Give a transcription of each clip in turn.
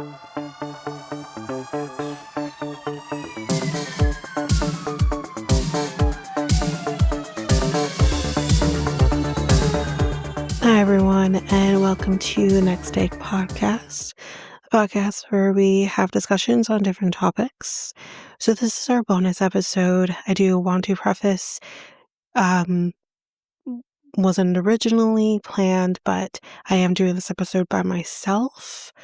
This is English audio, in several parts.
Hi, everyone, and welcome to the Next Day podcast, a podcast where we have discussions on different topics. So, this is our bonus episode. I do want to preface, um, wasn't originally planned, but I am doing this episode by myself.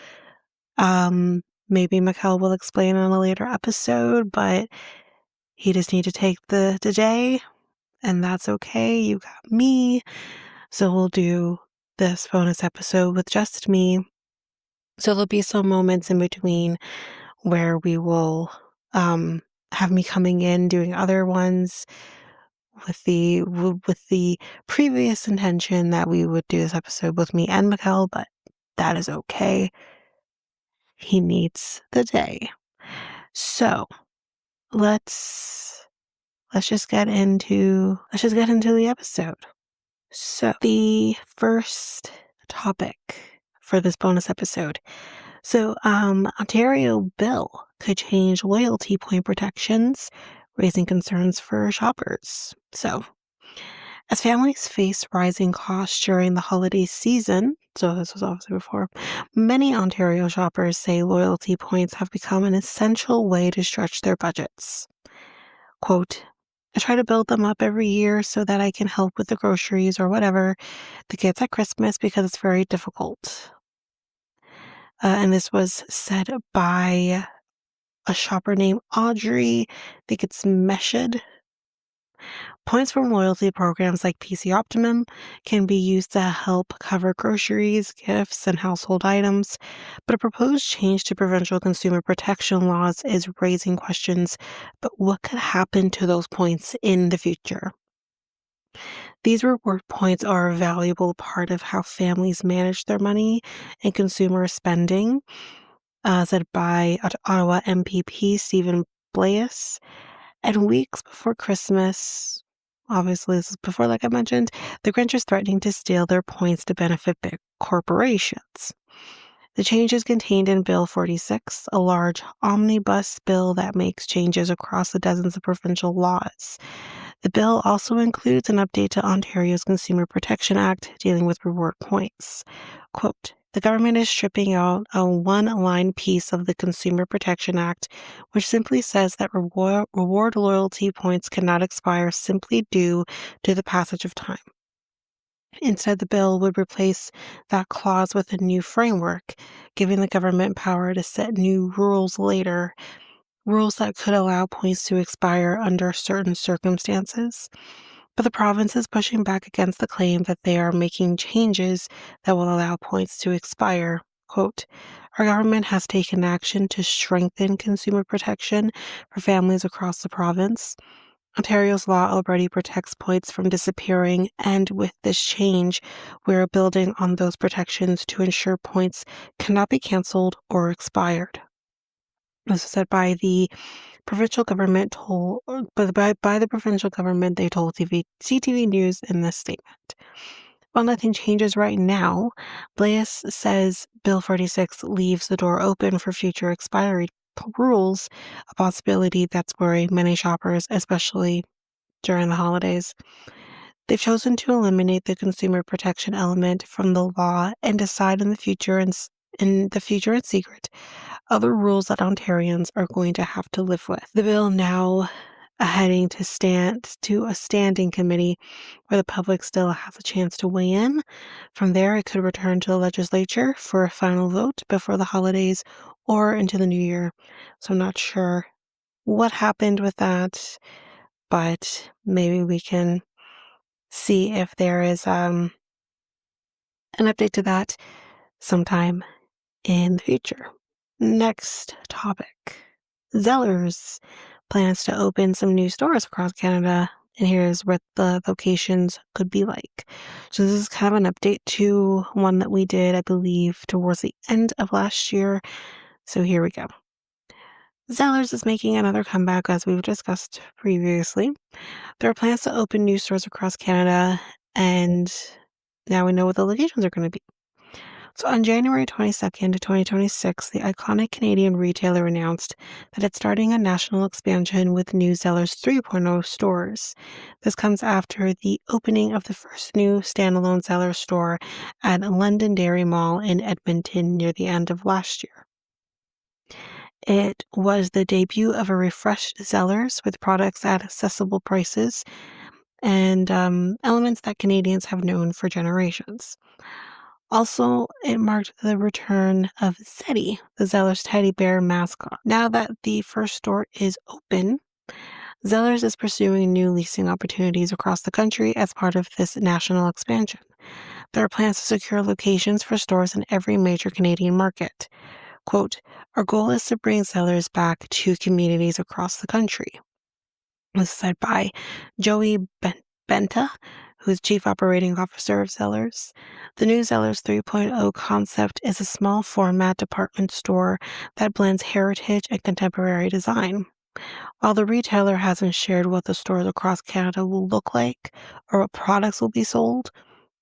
Maybe Mikel will explain in a later episode, but he just need to take the day, and that's okay. You got me. So, we'll do this bonus episode with just me. So there'll be some moments in between where we will have me coming in doing other ones with the previous intention that we would do this episode with me and Mikel, but that is okay. He needs the day. So let's just get into the episode. So the first topic for this bonus episode. So, Ontario bill could change loyalty point protections, raising concerns for shoppers. So, as families face rising costs during the holiday season, so this was obviously before, many Ontario shoppers say loyalty points have become an essential way to stretch their budgets. Quote, I try to build them up every year so that I can help with the groceries or whatever the kids at Christmas because it's very difficult. And this was said by a shopper named Audrey. I think it's Meshed. Points from loyalty programs like PC Optimum can be used to help cover groceries, gifts, and household items, but a proposed change to provincial consumer protection laws is raising questions about what could happen to those points in the future. These reward points are a valuable part of how families manage their money and consumer spending, said by Ottawa MPP Stephen Blais. And weeks before Christmas, obviously this is before, like I mentioned, the Grinch is threatening to steal their points to benefit big corporations. The change is contained in Bill 46, a large omnibus bill that makes changes across the dozens of provincial laws. The bill also includes an update to Ontario's Consumer Protection Act dealing with reward points. Quote, the government is stripping out a one-line piece of the Consumer Protection Act, which simply says that reward loyalty points cannot expire simply due to the passage of time. Instead, the bill would replace that clause with a new framework, giving the government power to set new rules later, rules that could allow points to expire under certain circumstances. But the province is pushing back against the claim that they are making changes that will allow points to expire. Quote, our government has taken action to strengthen consumer protection for families across the province. Ontario's law already protects points from disappearing, and with this change, we're building on those protections to ensure points cannot be cancelled or expired. This was said by the provincial government by the provincial government, they told CTV News in this statement. While nothing changes right now, Blais says Bill 46 leaves the door open for future expiry rules, a possibility that's worrying many shoppers, especially during the holidays. They've chosen to eliminate the consumer protection element from the law and decide in the future in secret other rules that Ontarians are going to have to live with. The bill now heading to a standing committee where the public still has a chance to weigh in. From there, it could return to the legislature for a final vote before the holidays or into the new year. So I'm not sure what happened with that, but maybe we can see if there is an update to that sometime in the future. Next topic. Zellers plans to open some new stores across Canada, and here's what the locations could be like. So this is kind of an update to one that we did, I believe, towards the end of last year. So here we go. Zellers is making another comeback, as we've discussed previously. There are plans to open new stores across Canada, and now we know what the locations are going to be. So on January 22nd, 2026, the iconic Canadian retailer announced that it's starting a national expansion with new Zellers 3.0 stores. This comes after the opening of the first new standalone Zellers store at Londonderry Mall in Edmonton near the end of last year. It was the debut of a refreshed Zellers with products at accessible prices and elements that Canadians have known for generations. Also, it marked the return of Zeddy, the Zellers teddy bear mascot. Now that the first store is open, Zellers is pursuing new leasing opportunities across the country as part of this national expansion. There are plans to secure locations for stores in every major Canadian market. Quote, our goal is to bring Zellers back to communities across the country. This is said by Joey Benta, who is Chief Operating Officer of Zellers. The new Zellers 3.0 concept is a small format department store that blends heritage and contemporary design. While the retailer hasn't shared what the stores across Canada will look like or what products will be sold,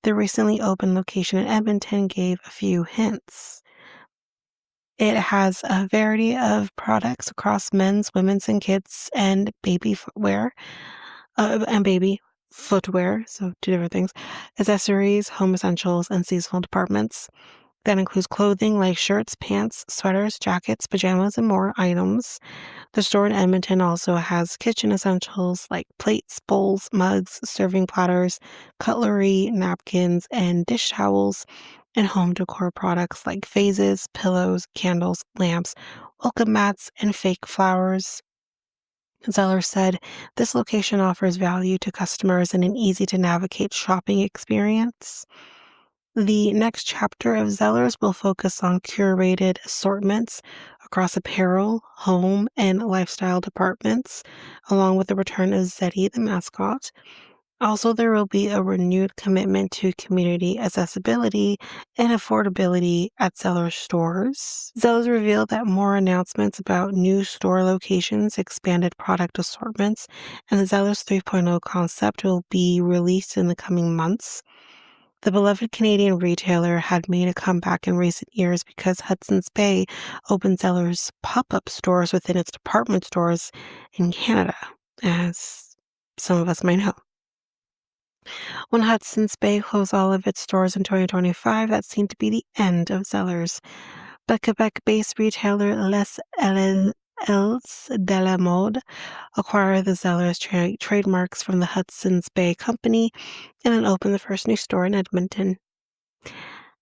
the recently opened location in Edmonton gave a few hints. It has a variety of products across men's, women's, and kids, and baby footwear, so two different things, accessories, home essentials, and seasonal departments. That includes clothing like shirts, pants, sweaters, jackets, pajamas, and more items. The store in Edmonton also has kitchen essentials like plates, bowls, mugs, serving platters, cutlery, napkins, and dish towels, and home decor products like vases, pillows, candles, lamps, welcome mats, and fake flowers. Zeller said this location offers value to customers and an easy to navigate shopping experience. The next chapter of Zellers will focus on curated assortments across apparel, home, and lifestyle departments, along with the return of Zeddy the mascot. Also, there will be a renewed commitment to community accessibility and affordability at Zellers stores. Zellers revealed that more announcements about new store locations, expanded product assortments, and the Zellers 3.0 concept will be released in the coming months. The beloved Canadian retailer had made a comeback in recent years because Hudson's Bay opened Zellers pop-up stores within its department stores in Canada, as some of us might know. When Hudson's Bay closed all of its stores in 2025, that seemed to be the end of Zellers. But Quebec-based retailer Les Els de la Mode acquired the Zellers trademarks from the Hudson's Bay Company and then opened the first new store in Edmonton.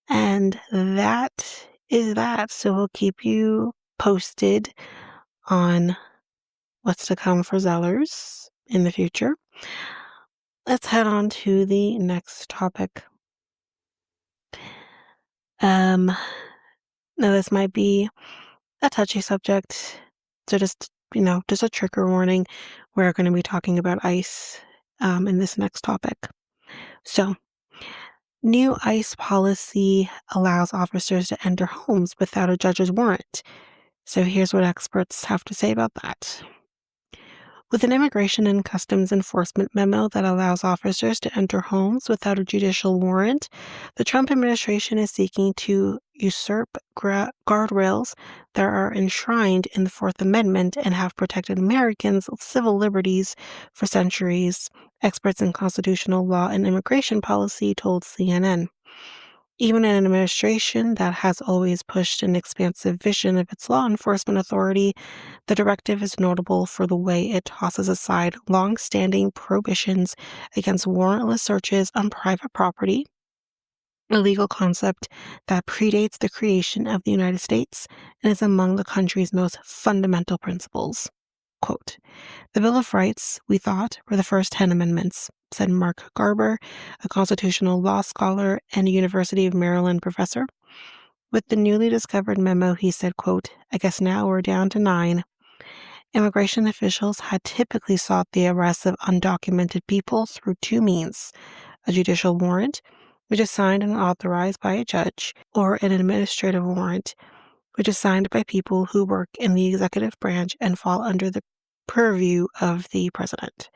And that is that. So we'll keep you posted on what's to come for Zellers in the future. Let's head on to the next topic. Now this might be a touchy subject, so just a trigger warning. We're going to be talking about ICE in this next topic. So, new ICE policy allows officers to enter homes without a judge's warrant. So here's what experts have to say about that. With an Immigration and Customs Enforcement memo that allows officers to enter homes without a judicial warrant, the Trump administration is seeking to usurp guardrails that are enshrined in the Fourth Amendment and have protected Americans' civil liberties for centuries, experts in constitutional law and immigration policy told CNN. Even in an administration that has always pushed an expansive vision of its law enforcement authority, the directive is notable for the way it tosses aside long-standing prohibitions against warrantless searches on private property, a legal concept that predates the creation of the United States and is among the country's most fundamental principles. Quote, the Bill of Rights, we thought, were the first 10 amendments, said Mark Garber, a constitutional law scholar and a University of Maryland professor. With the newly discovered memo, he said, quote, I guess now we're down to 9. Immigration officials had typically sought the arrest of undocumented people through two means: a judicial warrant, which is signed and authorized by a judge, or an administrative warrant, which is signed by people who work in the executive branch and fall under the purview of the president.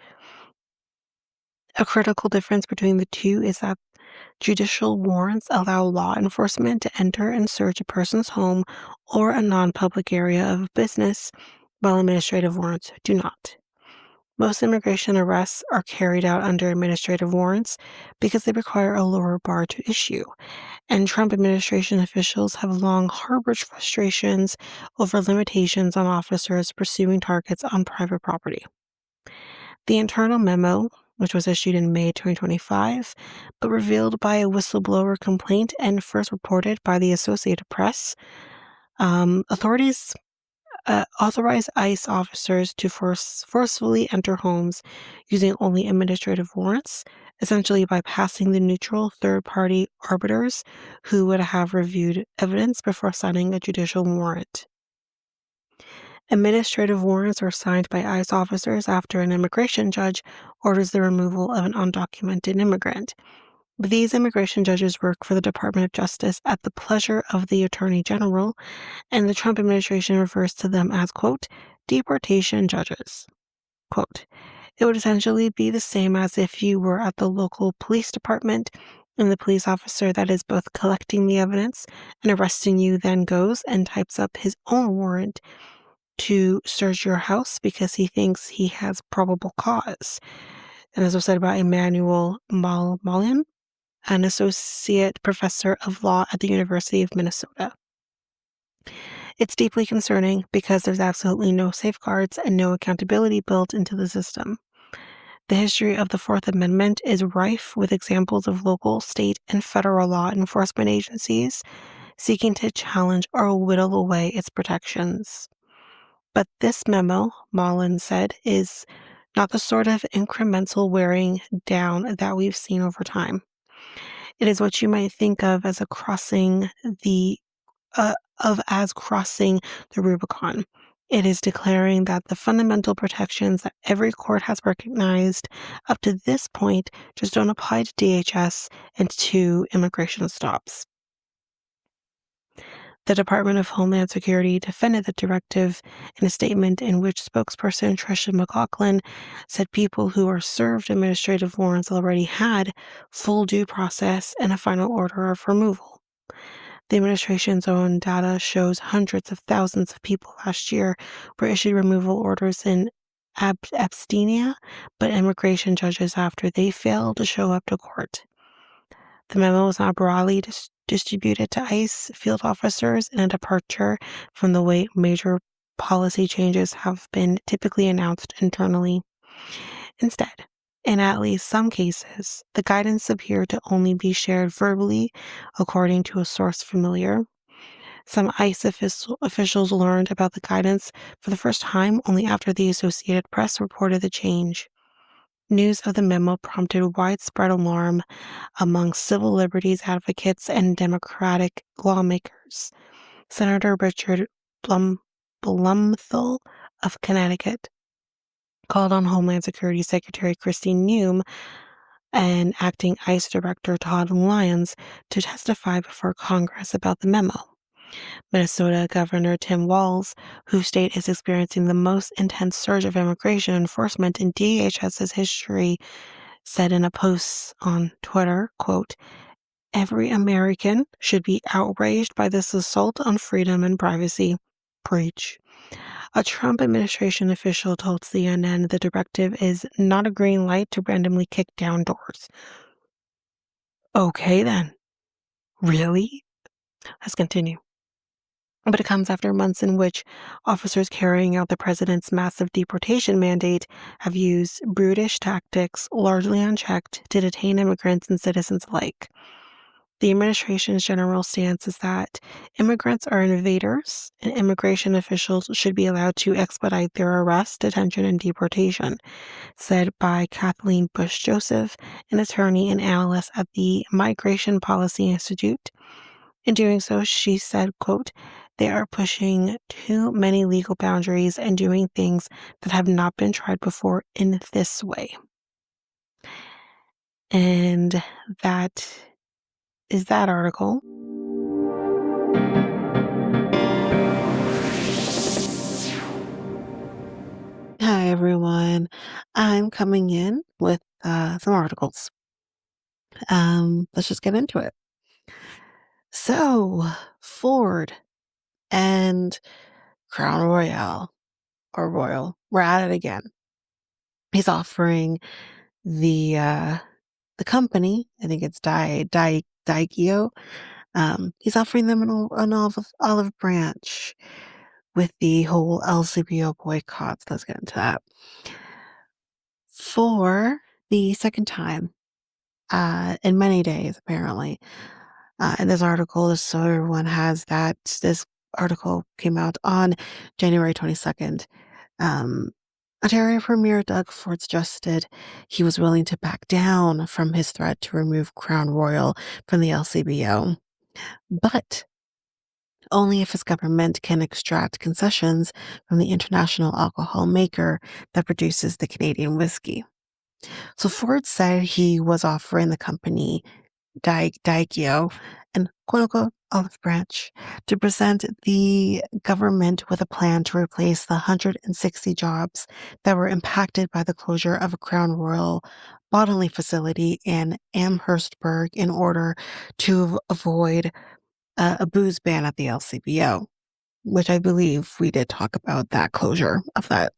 A critical difference between the two is that Judicial warrants allow law enforcement to enter and search a person's home or a non-public area of business, while administrative warrants do not. Most immigration arrests are carried out under administrative warrants because they require a lower bar to issue, and Trump administration officials have long harbored frustrations over limitations on officers pursuing targets on private property. The internal memo, which was issued in May 2025, but revealed by a whistleblower complaint and first reported by the Associated Press, authorities authorize ICE officers to forcefully enter homes using only administrative warrants, essentially bypassing the neutral third-party arbiters who would have reviewed evidence before signing a judicial warrant. Administrative warrants are signed by ICE officers after an immigration judge orders the removal of an undocumented immigrant. These immigration judges work for the Department of Justice at the pleasure of the Attorney General, and the Trump administration refers to them as, quote, deportation judges. Quote, it would essentially be the same as if you were at the local police department and the police officer that is both collecting the evidence and arresting you then goes and types up his own warrant to search your house because he thinks he has probable cause. And as was said by Emmanuel Malian, an associate professor of law at the University of Minnesota. It's deeply concerning because there's absolutely no safeguards and no accountability built into the system. The history of the Fourth Amendment is rife with examples of local, state, and federal law enforcement agencies seeking to challenge or whittle away its protections. But this memo, Mullen said, is not the sort of incremental wearing down that we've seen over time. It is what you might think of as crossing the Rubicon. It is declaring that the fundamental protections that every court has recognized up to this point just don't apply to DHS and to immigration stops. The Department of Homeland Security defended the directive in a statement in which spokesperson Tricia McLaughlin said people who are served administrative warrants already had full due process and a final order of removal. The administration's own data shows hundreds of thousands of people last year were issued removal orders in absentia, but immigration judges after they failed to show up to court. The memo was not broadly distributed to ICE field officers in a departure from the way major policy changes have been typically announced internally. Instead, in at least some cases, the guidance appeared to only be shared verbally, according to a source familiar. Some ICE officials learned about the guidance for the first time only after the Associated Press reported the change. News of the memo prompted widespread alarm among civil liberties advocates and Democratic lawmakers. Senator Richard Blumenthal of Connecticut called on Homeland Security Secretary Christine Neum and acting ICE Director Todd Lyons to testify before Congress about the memo. Minnesota Governor Tim Walz, whose state is experiencing the most intense surge of immigration enforcement in DHS's history, said in a post on Twitter, quote, every American should be outraged by this assault on freedom and privacy. Preach. A Trump administration official told CNN the directive is not a green light to randomly kick down doors. Okay then. Really? Let's continue. But it comes after months in which officers carrying out the president's massive deportation mandate have used brutish tactics, largely unchecked, to detain immigrants and citizens alike. The administration's general stance is that immigrants are invaders and immigration officials should be allowed to expedite their arrest, detention, and deportation, said by Kathleen Bush Joseph, an attorney and analyst at the Migration Policy Institute. In doing so, she said, quote, they are pushing too many legal boundaries and doing things that have not been tried before in this way. And that is that article. Hi, everyone. I'm coming in with some articles. Let's just get into it. So, Ford and Crown Royale or Royal, we're at it again. He's offering the company, I think it's Daikyo. He's offering them an olive branch with the whole LCBO boycotts. Let's get into that. For the second time, in many days, apparently. In this article, just so everyone has that, this article came out on January 22nd. Um, Ontario Premier Doug Ford suggested he was willing to back down from his threat to remove Crown Royal from the LCBO, but only if his government can extract concessions from the international alcohol maker that produces the Canadian whiskey. So Ford said he was offering the company Daikyo and quote-unquote olive branch to present the government with a plan to replace the 160 jobs that were impacted by the closure of a Crown Royal bottling facility in Amherstburg in order to avoid a booze ban at the LCBO, which I believe we did talk about that closure of that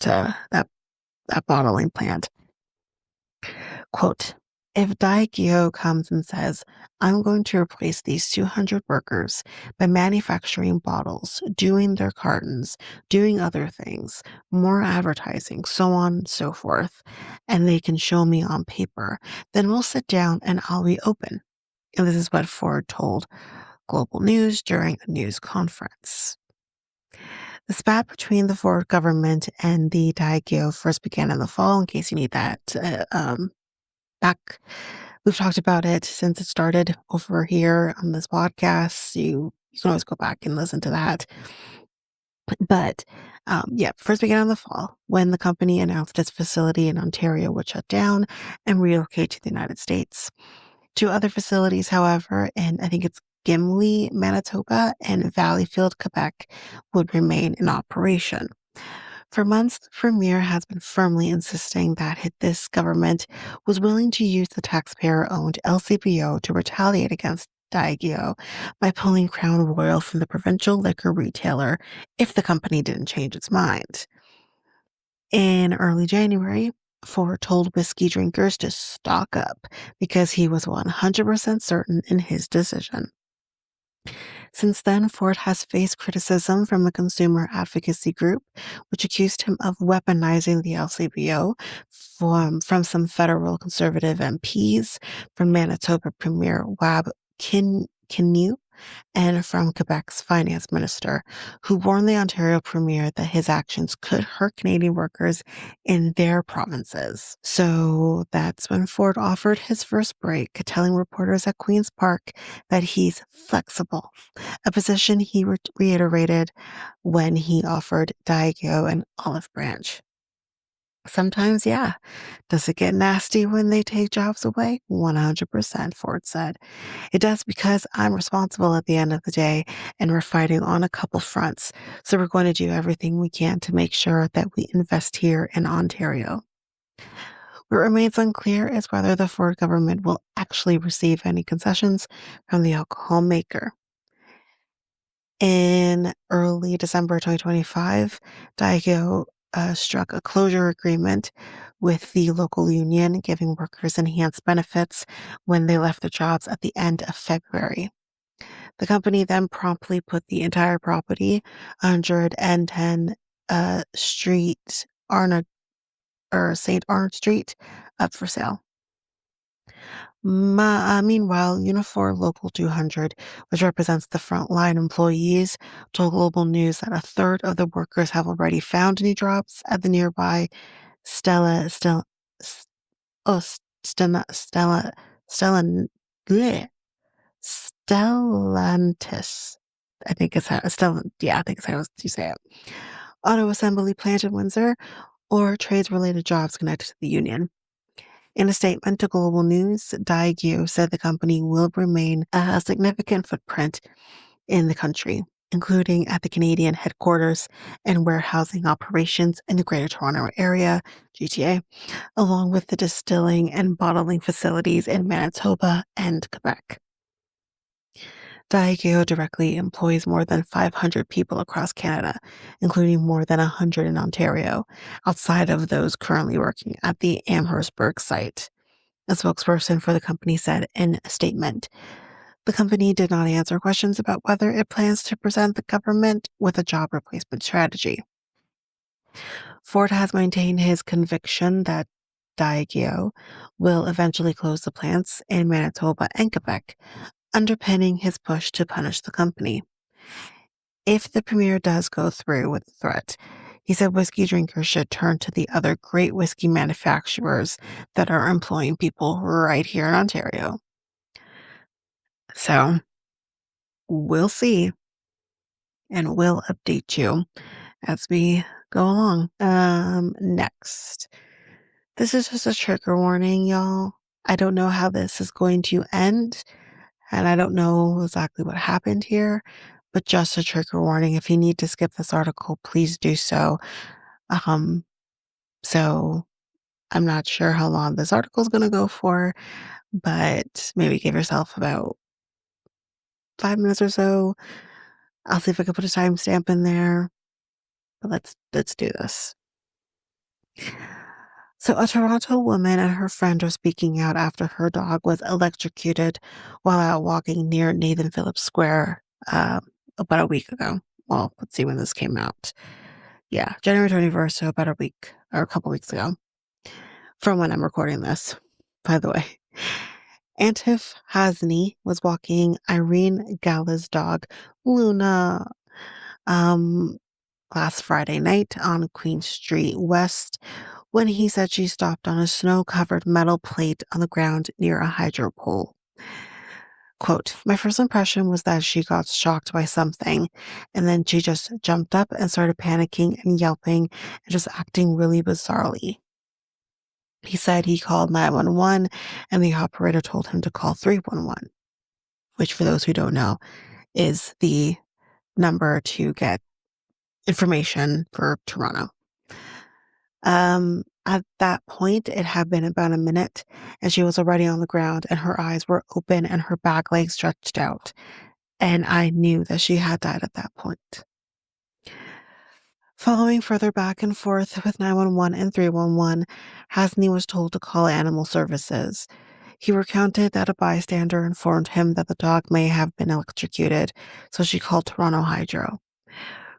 bottling plant. Quote, if Daikyo comes and says, I'm going to replace these 200 workers by manufacturing bottles, doing their cartons, doing other things, more advertising, so on and so forth, and they can show me on paper, then we'll sit down and I'll reopen. And this is what Ford told Global News during a news conference. The spat between the Ford government and the Daikyo first began in the fall, in case you need that back. We've talked about it since it started over here on this podcast. You can always go back and listen to that. But yeah, first began in the fall when the company announced its facility in Ontario would shut down and relocate to the United States. Two other facilities, however, and I think it's Gimli, Manitoba, and Valleyfield, Quebec, would remain in operation. For months, the premier has been firmly insisting that this government was willing to use the taxpayer-owned LCBO to retaliate against Diageo by pulling Crown Royal from the provincial liquor retailer if the company didn't change its mind. In early January, Ford told whiskey drinkers to stock up because he was 100% certain in his decision. Since then, Ford has faced criticism from a consumer advocacy group, which accused him of weaponizing the LCBO from some federal conservative MPs, from Manitoba Premier Wab Kinnew, and from Quebec's finance minister, who warned the Ontario premier that his actions could hurt Canadian workers in their provinces. So that's when Ford offered his first break, telling reporters at Queen's Park that he's flexible, a position he reiterated when he offered Diageo an olive branch. Sometimes, yeah. Does it get nasty when they take jobs away? 100%, Ford said. It does because I'm responsible at the end of the day, and we're fighting on a couple fronts. So we're going to do everything we can to make sure that we invest here in Ontario. What remains unclear is whether the Ford government will actually receive any concessions from the alcohol maker. In early December 2025, Diageo struck a closure agreement with the local union, giving workers enhanced benefits when they left their jobs at the end of February. The company then promptly put the entire property, 110 Street, St. Arnold Street, up for sale. Meanwhile, Unifor Local 200, which represents the frontline employees, told Global News that a third of the workers have already found new jobs at the nearby Stella, Stella, S- oh, Stella, Stella, Stella, bleh, Stellantis. I think it's how, I think it's how you say it. Auto assembly plant in Windsor, or trades-related jobs connected to the union. In a statement to Global News, Daigyu said the company will remain a significant footprint in the country, including at the Canadian headquarters and warehousing operations in the Greater Toronto Area, GTA, along with the distilling and bottling facilities in Manitoba and Quebec. Diageo directly employs more than 500 people across Canada, including more than 100 in Ontario, outside of those currently working at the Amherstburg site. A spokesperson for the company said in a statement, the company did not answer questions about whether it plans to present the government with a job replacement strategy. Ford has maintained his conviction that Diageo will eventually close the plants in Manitoba and Quebec, underpinning his push to punish the company. If the premier does go through with the threat, he said whiskey drinkers should turn to the other great whiskey manufacturers that are employing people right here in Ontario. So we'll see, and we'll update you as we go along. Next. This is just a trigger warning, y'all. I don't know how this is going to end, and I don't know exactly what happened here, but just a trigger warning. If you need to skip this article, please do so. Um, so I'm not sure how long this article is going to go for, but maybe give yourself about 5 minutes or so. I'll see if I can put a timestamp in there. But let's do this. So, a Toronto woman and her friend are speaking out after her dog was electrocuted while out walking near Nathan Phillips Square about a week ago. Well, let's see when this came out. Yeah, January 21st, so about a week or a couple weeks ago from when I'm recording this, by the way. Antif Hasni was walking Irene Gala's dog, Luna, um, last Friday night on Queen Street West when he said she stopped on a snow-covered metal plate on the ground near a hydro pole. Quote, my first impression was that she got shocked by something, and then she just jumped up and started panicking and yelping and just acting really bizarrely. He said he called 911 and the operator told him to call 311, which for those who don't know is the number to get information for Toronto. At that point, it had been about a minute, and she was already on the ground, and her eyes were open and her back legs stretched out. And I knew that she had died at that point. Following further back and forth with 911 and 311, Hasni was told to call animal services. He recounted that a bystander informed him that the dog may have been electrocuted, so she called Toronto Hydro.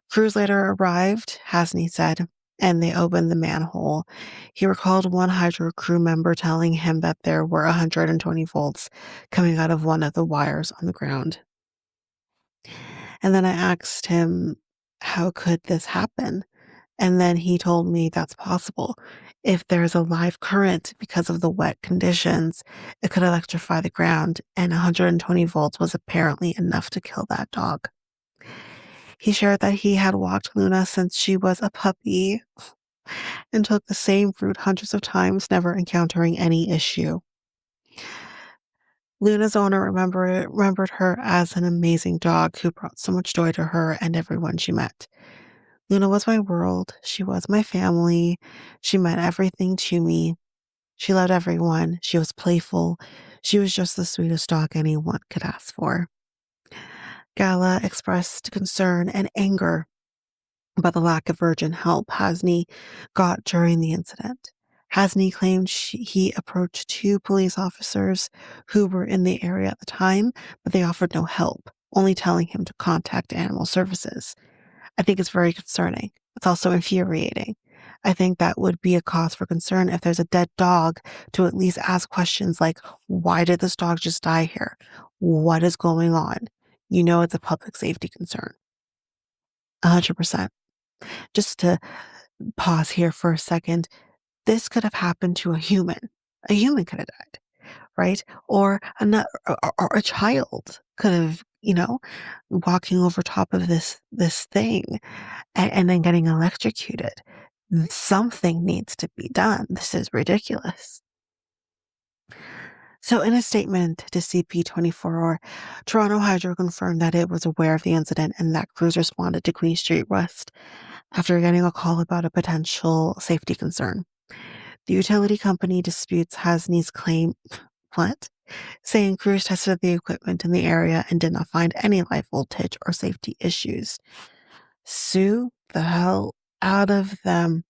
Crews later arrived, Hasni said, and they opened the manhole. He recalled one hydro crew member telling him that there were 120 volts coming out of one of the wires on the ground. And then I asked him, how could this happen? And then he told me that's possible. If there's a live current because of the wet conditions, it could electrify the ground, and 120 volts was apparently enough to kill that dog. He shared that he had walked Luna since she was a puppy and took the same route hundreds of times, never encountering any issue. Luna's owner remembered her as an amazing dog who brought so much joy to her and everyone she met. Luna was my world. She was my family. She meant everything to me. She loved everyone. She was playful. She was just the sweetest dog anyone could ask for. Gala expressed concern and anger about the lack of urgent help Hasni got during the incident. Hasni claimed he approached two police officers who were in the area at the time, but they offered no help, only telling him to contact animal services. I think it's very concerning. It's also infuriating. I think that would be a cause for concern if there's a dead dog to at least ask questions like, why did this dog just die here? What is going on? You know it's a public safety concern. 100%. Just to pause here for a second, this could have happened to a human. A human could have died, right? Or a child could have, walking over top of this thing and then getting electrocuted. Something needs to be done. This is ridiculous. So, in a statement to CP24, Toronto Hydro confirmed that it was aware of the incident and that crews responded to Queen Street West after getting a call about a potential safety concern. The utility company disputes Hasney's claim, what? Saying crews tested the equipment in the area and did not find any live voltage or safety issues. Sue the hell out of them.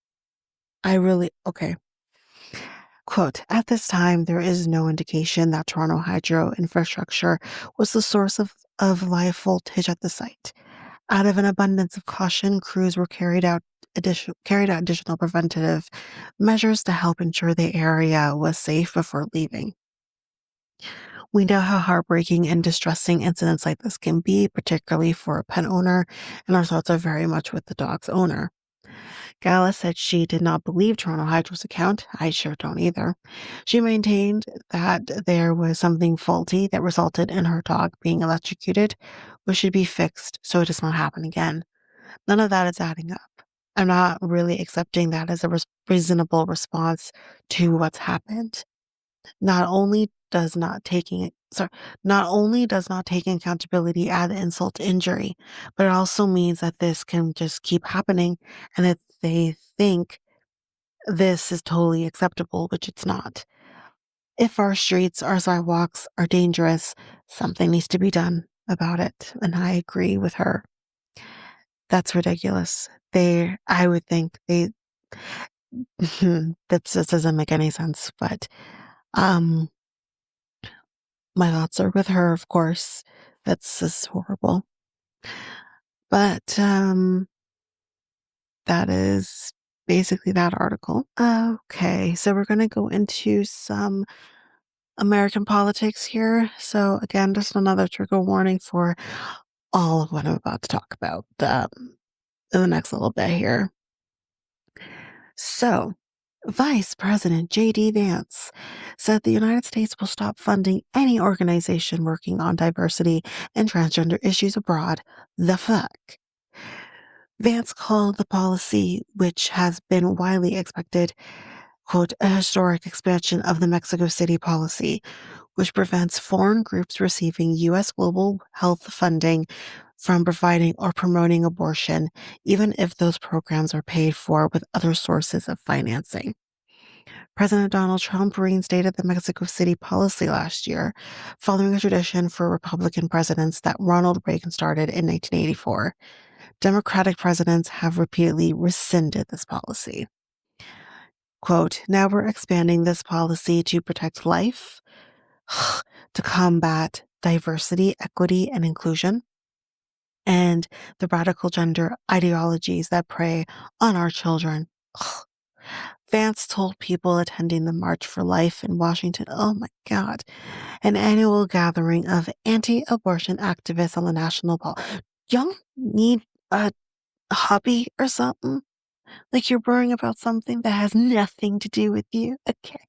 Okay. Quote, at this time, there is no indication that Toronto Hydro infrastructure was the source of live voltage at the site. Out of an abundance of caution, crews were carried out additional preventative measures to help ensure the area was safe before leaving. We know how heartbreaking and distressing incidents like this can be, particularly for a pet owner, and our thoughts are very much with the dog's owner. Gala said she did not believe Toronto Hydro's account. I sure don't either. She maintained that there was something faulty that resulted in her dog being electrocuted, which should be fixed so it does not happen again. None of that is adding up. I'm not really accepting that as a reasonable response to what's happened. Not only does not only does not taking accountability add insult to injury, but it also means that this can just keep happening and that they think this is totally acceptable, which it's not. If our streets, our sidewalks are dangerous, something needs to be done about it. And I agree with her. That's ridiculous. I would think that just doesn't make any sense, but, um, my thoughts are with her, of course. That's just horrible. But, that is basically that article. Okay, so we're gonna go into some American politics here. So again, just another trigger warning for all of what I'm about to talk about, in the next little bit here. So, Vice President J.D. Vance said the United States will stop funding any organization working on diversity and transgender issues abroad. The fuck? Vance called the policy, which has been widely expected, quote, a historic expansion of the Mexico City policy, which prevents foreign groups receiving U.S. global health funding from providing or promoting abortion, even if those programs are paid for with other sources of financing. President Donald Trump reinstated the Mexico City policy last year, following a tradition for Republican presidents that Ronald Reagan started in 1984. Democratic presidents have repeatedly rescinded this policy. Quote, now we're expanding this policy to protect life, to combat diversity, equity, and inclusion, and the radical gender ideologies that prey on our children. Vance told people attending the March for Life in Washington, oh my God, an annual gathering of anti-abortion activists on the national ball. Y'all need a hobby or something? Like you're worrying about something that has nothing to do with you? Okay.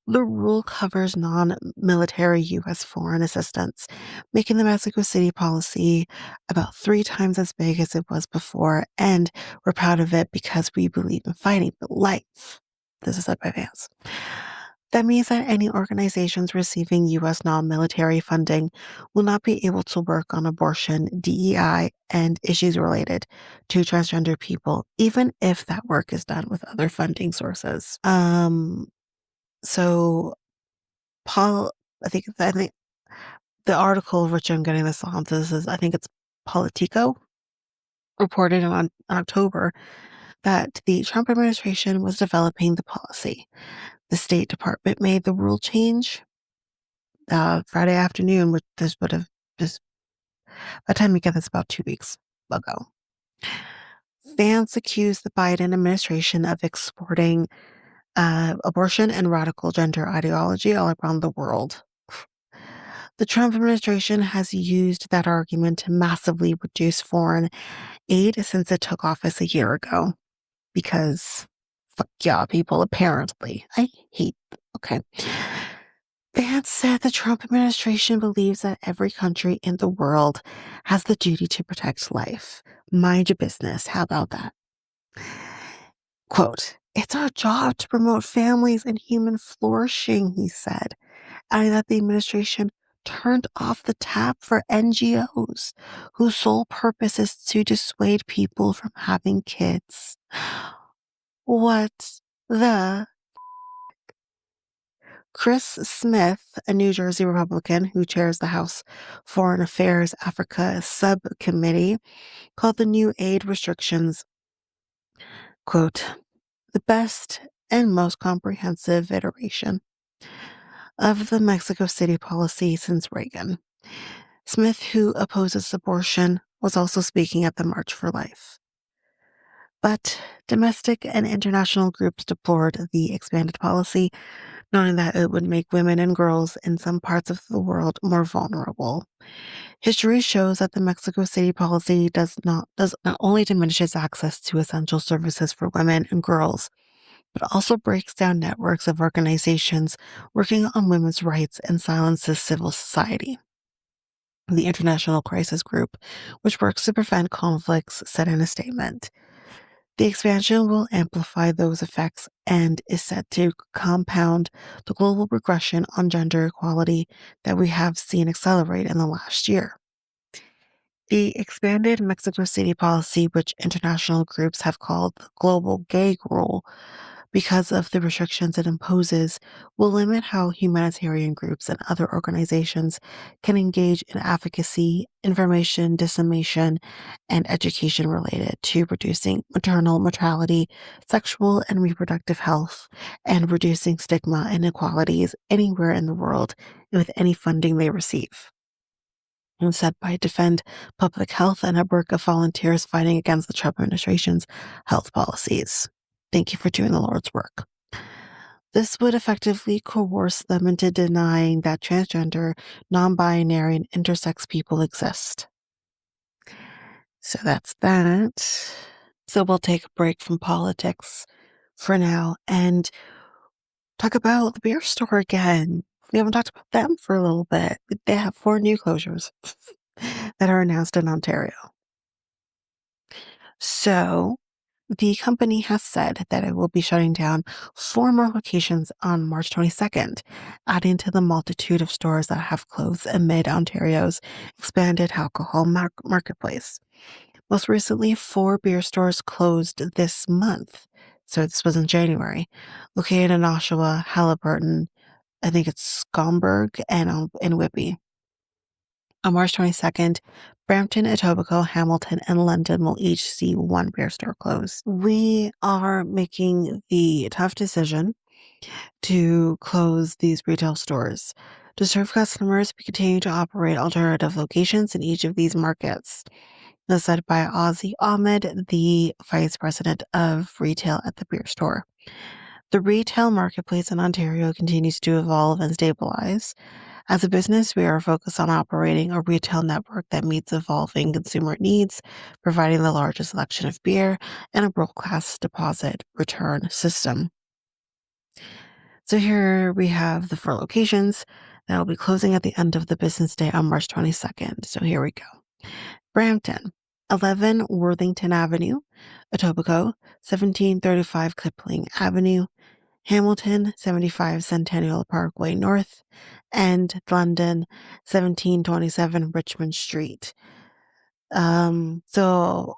The rule covers non-military U.S. foreign assistance, making the Mexico City policy about 3 times as big as it was before, and we're proud of it because we believe in fighting for life. This is said by Vance. That means that any organizations receiving U.S. non-military funding will not be able to work on abortion, DEI, and issues related to transgender people, even if that work is done with other funding sources. So Paul, I think the article of which I'm getting this on, this is, I think it's Politico, reported on October that the Trump administration was developing the policy. The State Department made the rule change Friday afternoon, which this would have just, by the time we get this, about 2 weeks ago. Vance accused the Biden administration of exporting abortion and radical gender ideology all around the world. The Trump administration has used that argument to massively reduce foreign aid since it took office a year ago. Because, fuck yeah, people, apparently. I hate, okay. Vance said the Trump administration believes that every country in the world has the duty to protect life. Mind your business. How about that? Quote, it's our job to promote families and human flourishing, he said, adding that the administration turned off the tap for NGOs whose sole purpose is to dissuade people from having kids. What the? Chris Smith, a New Jersey Republican who chairs the House Foreign Affairs Africa Subcommittee, called the new aid restrictions, quote, the best and most comprehensive iteration of the Mexico City policy since Reagan. Smith, who opposes abortion, was also speaking at the March for Life. But domestic and international groups deplored the expanded policy, knowing that it would make women and girls in some parts of the world more vulnerable. History shows that the Mexico City policy does not only diminishes access to essential services for women and girls, but also breaks down networks of organizations working on women's rights and silences civil society. The International Crisis Group, which works to prevent conflicts, said in a statement, the expansion will amplify those effects and is set to compound the global regression on gender equality that we have seen accelerate in the last year. The expanded Mexico City policy, which international groups have called the Global Gag Rule, because of the restrictions it imposes, will limit how humanitarian groups and other organizations can engage in advocacy, information dissemination, and education related to reducing maternal mortality, sexual and reproductive health, and reducing stigma and inequalities anywhere in the world with any funding they receive. And said by Defend Public Health, a network of volunteers fighting against the Trump administration's health policies. Thank you for doing the Lord's work. This would effectively coerce them into denying that transgender, non-binary, and intersex people exist. So that's that. So we'll take a break from politics for now and talk about the beer store again. We haven't talked about them for a little bit. They have 4 new closures that are announced in Ontario. So the company has said that it will be shutting down 4 more locations on March 22nd, adding to the multitude of stores that have closed amid Ontario's expanded alcohol marketplace. Most recently, 4 beer stores closed this month. So this was in January, located in Oshawa, Haliburton, I think it's Skomberg, and in Whitby. On March 22nd, Brampton, Etobicoke, Hamilton, and London will each see 1 beer store close. We are making the tough decision to close these retail stores. To serve customers, we continue to operate alternative locations in each of these markets. That's said by Ozzy Ahmed, the vice president of retail at the beer store. The retail marketplace in Ontario continues to evolve and stabilize. As a business, we are focused on operating a retail network that meets evolving consumer needs, providing the largest selection of beer and a world-class deposit return system. So here we have the 4 locations that will be closing at the end of the business day on March 22nd. So here we go. Brampton, 11 Worthington Avenue, Etobicoke, 1735 Kipling Avenue, Hamilton, 75 Centennial Parkway North, and London, 1727 Richmond Street. So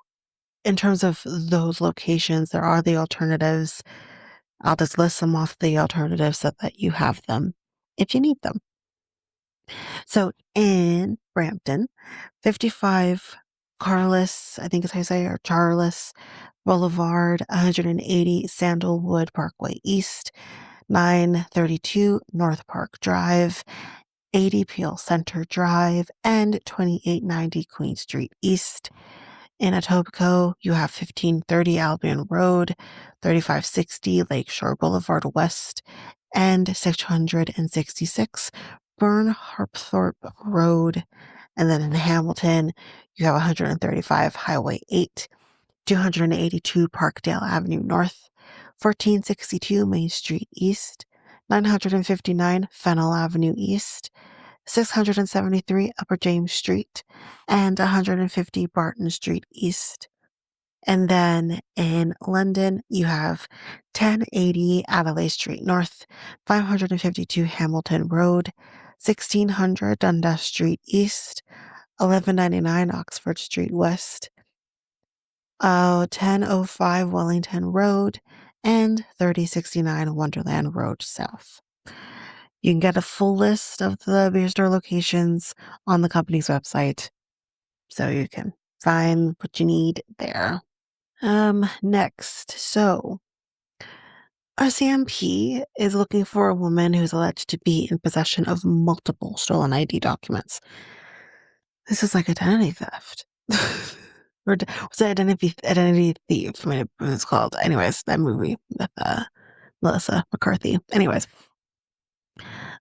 in terms of those locations, there are the alternatives. I'll just list them off, the alternatives so that you have them if you need them. So in Brampton, 55 Carlos, I think is how you say it, or Charles Boulevard, 180 Sandalwood Parkway East, 932 North Park Drive, 80 Peel Center Drive, and 2890 Queen Street East. In Etobicoke, you have 1530 Albion Road, 3560 Lakeshore Boulevard West, and 666 Burnharpthorpe Road. And then in Hamilton, you have 135 Highway 8, 282 Parkdale Avenue North, 1462 Main Street East, 959 Fennel Avenue East, 673 Upper James Street, and 150 Barton Street East. And then in London, you have 1080 Adelaide Street North, 552 Hamilton Road, 1600 Dundas Street East, 1199 Oxford Street West, 1005 Wellington Road, and 3069 Wonderland Road South. You can get a full list of the beer store locations on the company's website, so you can find what you need there. Next, so RCMP is looking for a woman who's alleged to be in possession of multiple stolen ID documents. This is like identity theft. Or was it identity thief? I mean, it's called. Anyways, that movie with Melissa McCarthy. Anyways,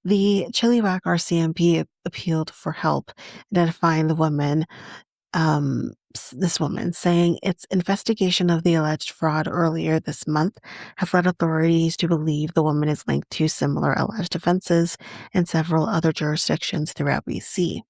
the Chilliwack RCMP appealed for help identifying the woman. This woman saying its investigation of the alleged fraud earlier this month have led authorities to believe the woman is linked to similar alleged offenses in several other jurisdictions throughout BC.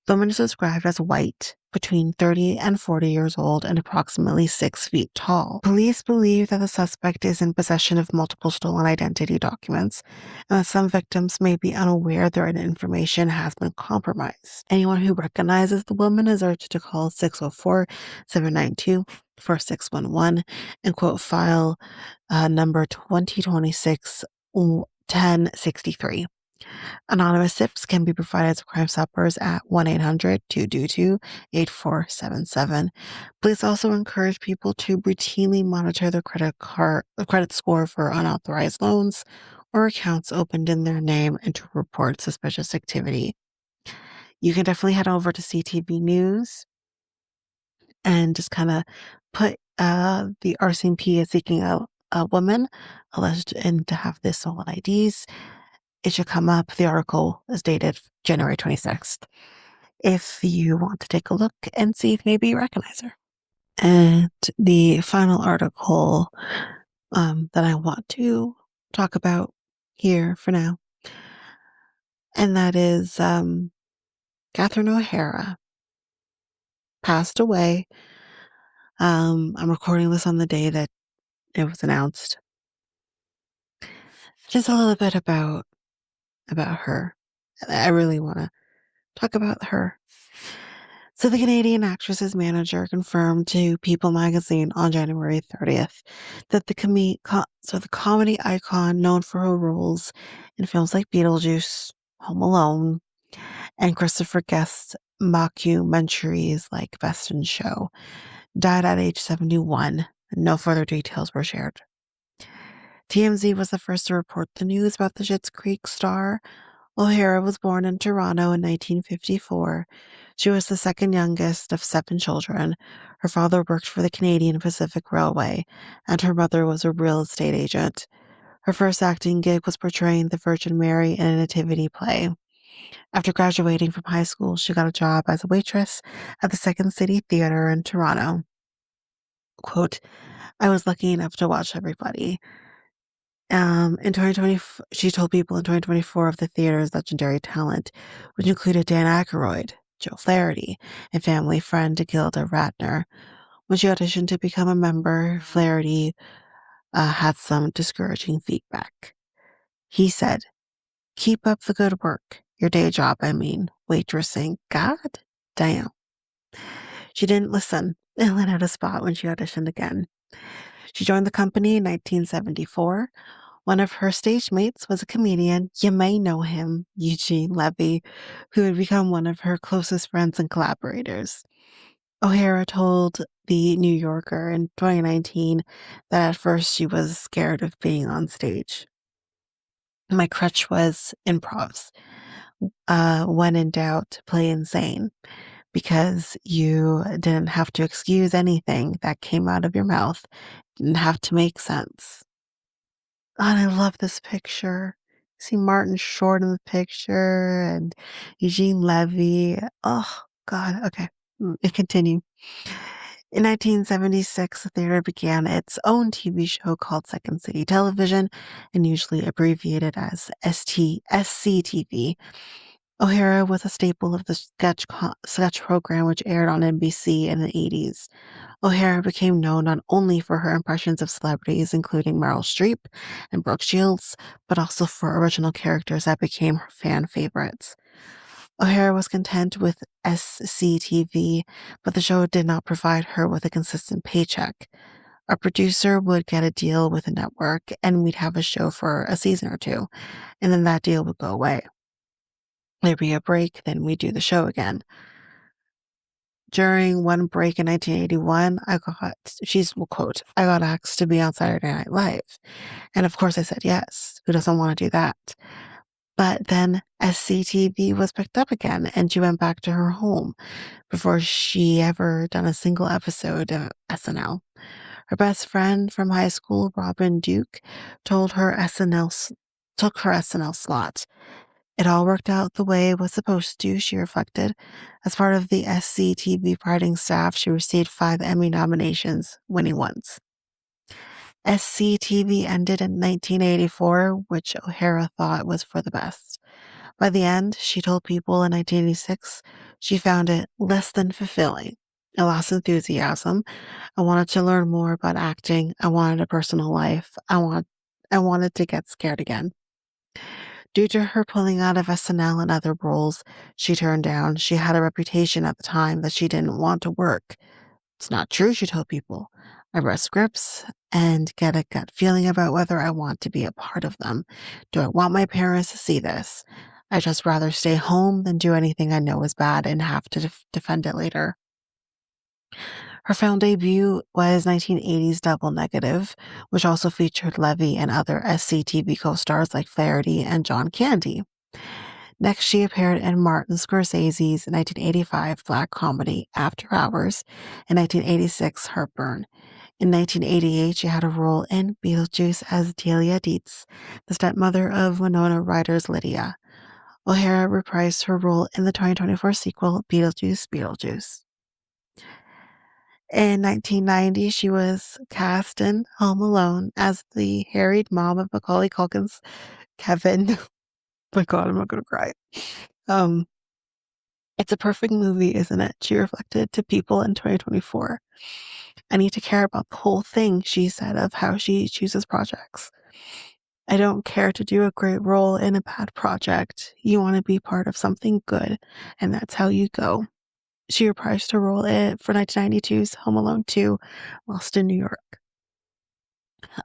The woman is described as white, between 30 and 40 years old, and approximately 6 feet tall. Police believe that the suspect is in possession of multiple stolen identity documents, and that some victims may be unaware their information has been compromised. Anyone who recognizes the woman is urged to call 604-792-4611 and quote file number 2026 1063. Anonymous tips can be provided to Crime Stoppers at 1-800-222-8477. Please also encourage people to routinely monitor their credit score for unauthorized loans or accounts opened in their name and to report suspicious activity. You can definitely head over to CTV News and just kind of put the RCMP is seeking a woman alleged to have this stolen IDs. It should come up. The article is dated January 26th. If you want to take a look and see if maybe you recognize her. And the final article that I want to talk about here for now, and that is Catherine O'Hara passed away. I'm recording this on the day that it was announced. Just a little bit about her. I really want to talk about her. So the Canadian actress's manager confirmed to People magazine on January 30th that the comedy icon known for her roles in films like Beetlejuice, Home Alone, and Christopher Guest's mockumentaries like Best in Show died at age 71, and no further details were shared. TMZ was the first to report the news about the Schitt's Creek star. O'Hara was born in Toronto in 1954. She was the second youngest of 7 children. Her father worked for the Canadian Pacific Railway, and her mother was a real estate agent. Her first acting gig was portraying the Virgin Mary in a nativity play. After graduating from high school, she got a job as a waitress at the Second City Theatre in Toronto. Quote, I was lucky enough to watch everybody. In 2020, she told People in 2024 of the theater's legendary talent, which included Dan Aykroyd, Joe Flaherty, and family friend Gilda Radner. When she auditioned to become a member, Flaherty had some discouraging feedback. He said, keep up the good work. Your day job, I mean. Waitressing. God damn. She didn't listen and let out a spot when she auditioned again. She joined the company in 1974. One of her stage mates was a comedian, you may know him, Eugene Levy, who had become one of her closest friends and collaborators. O'Hara told The New Yorker in 2019 that at first she was scared of being on stage. My crutch was improvs. When in doubt, play insane, because you didn't have to excuse anything that came out of your mouth. Didn't have to make sense. And I love this picture. See Martin Short in the picture and Eugene Levy. Oh, God. Okay. Continue. In 1976, the theater began its own TV show called Second City Television, and usually abbreviated as SCTV. O'Hara was a staple of the sketch program which aired on NBC in the 80s. O'Hara became known not only for her impressions of celebrities, including Meryl Streep and Brooke Shields, but also for original characters that became her fan favorites. O'Hara was content with SCTV, but the show did not provide her with a consistent paycheck. A producer would get a deal with a network, and we'd have a show for a season or two, and then that deal would go away. There'd be a break, then we'd do the show again. During one break in 1981, well, quote, I got asked to be on Saturday Night Live. And of course I said yes. Who doesn't want to do that? But then SCTV was picked up again and she went back to her home before she ever done a single episode of SNL. Her best friend from high school, Robin Duke, told her took her SNL slot. It all worked out the way it was supposed to, she reflected. As part of the SCTV writing staff, she received 5 Emmy nominations, winning once. SCTV ended in 1984, which O'Hara thought was for the best. By the end, she told People in 1986, she found it less than fulfilling. I lost enthusiasm. I wanted to learn more about acting. I wanted a personal life. I wanted to get scared again. Due to her pulling out of SNL and other roles she turned down, she had a reputation at the time that she didn't want to work. It's not true, she told People. I read scripts and get a gut feeling about whether I want to be a part of them. Do I want my parents to see this? I'd just rather stay home than do anything I know is bad and have to defend it later. Her film debut was 1980's Double Negative, which also featured Levy and other SCTV co-stars like Flaherty and John Candy. Next, she appeared in Martin Scorsese's 1985 black comedy After Hours and 1986 Heartburn. In 1988, she had a role in Beetlejuice as Delia Dietz, the stepmother of Winona Ryder's Lydia. O'Hara reprised her role in the 2024 sequel, Beetlejuice. In 1990, she was cast in Home Alone as the harried mom of Macaulay Culkin's Kevin. My God, I'm not gonna cry. It's a perfect movie, isn't it? She reflected to People in 2024. I need to care about the whole thing, she said, of how she chooses projects. I don't care to do a great role in a bad project. You want to be part of something good, and that's how you go. She reprised her role for 1992's Home Alone 2, Lost in New York.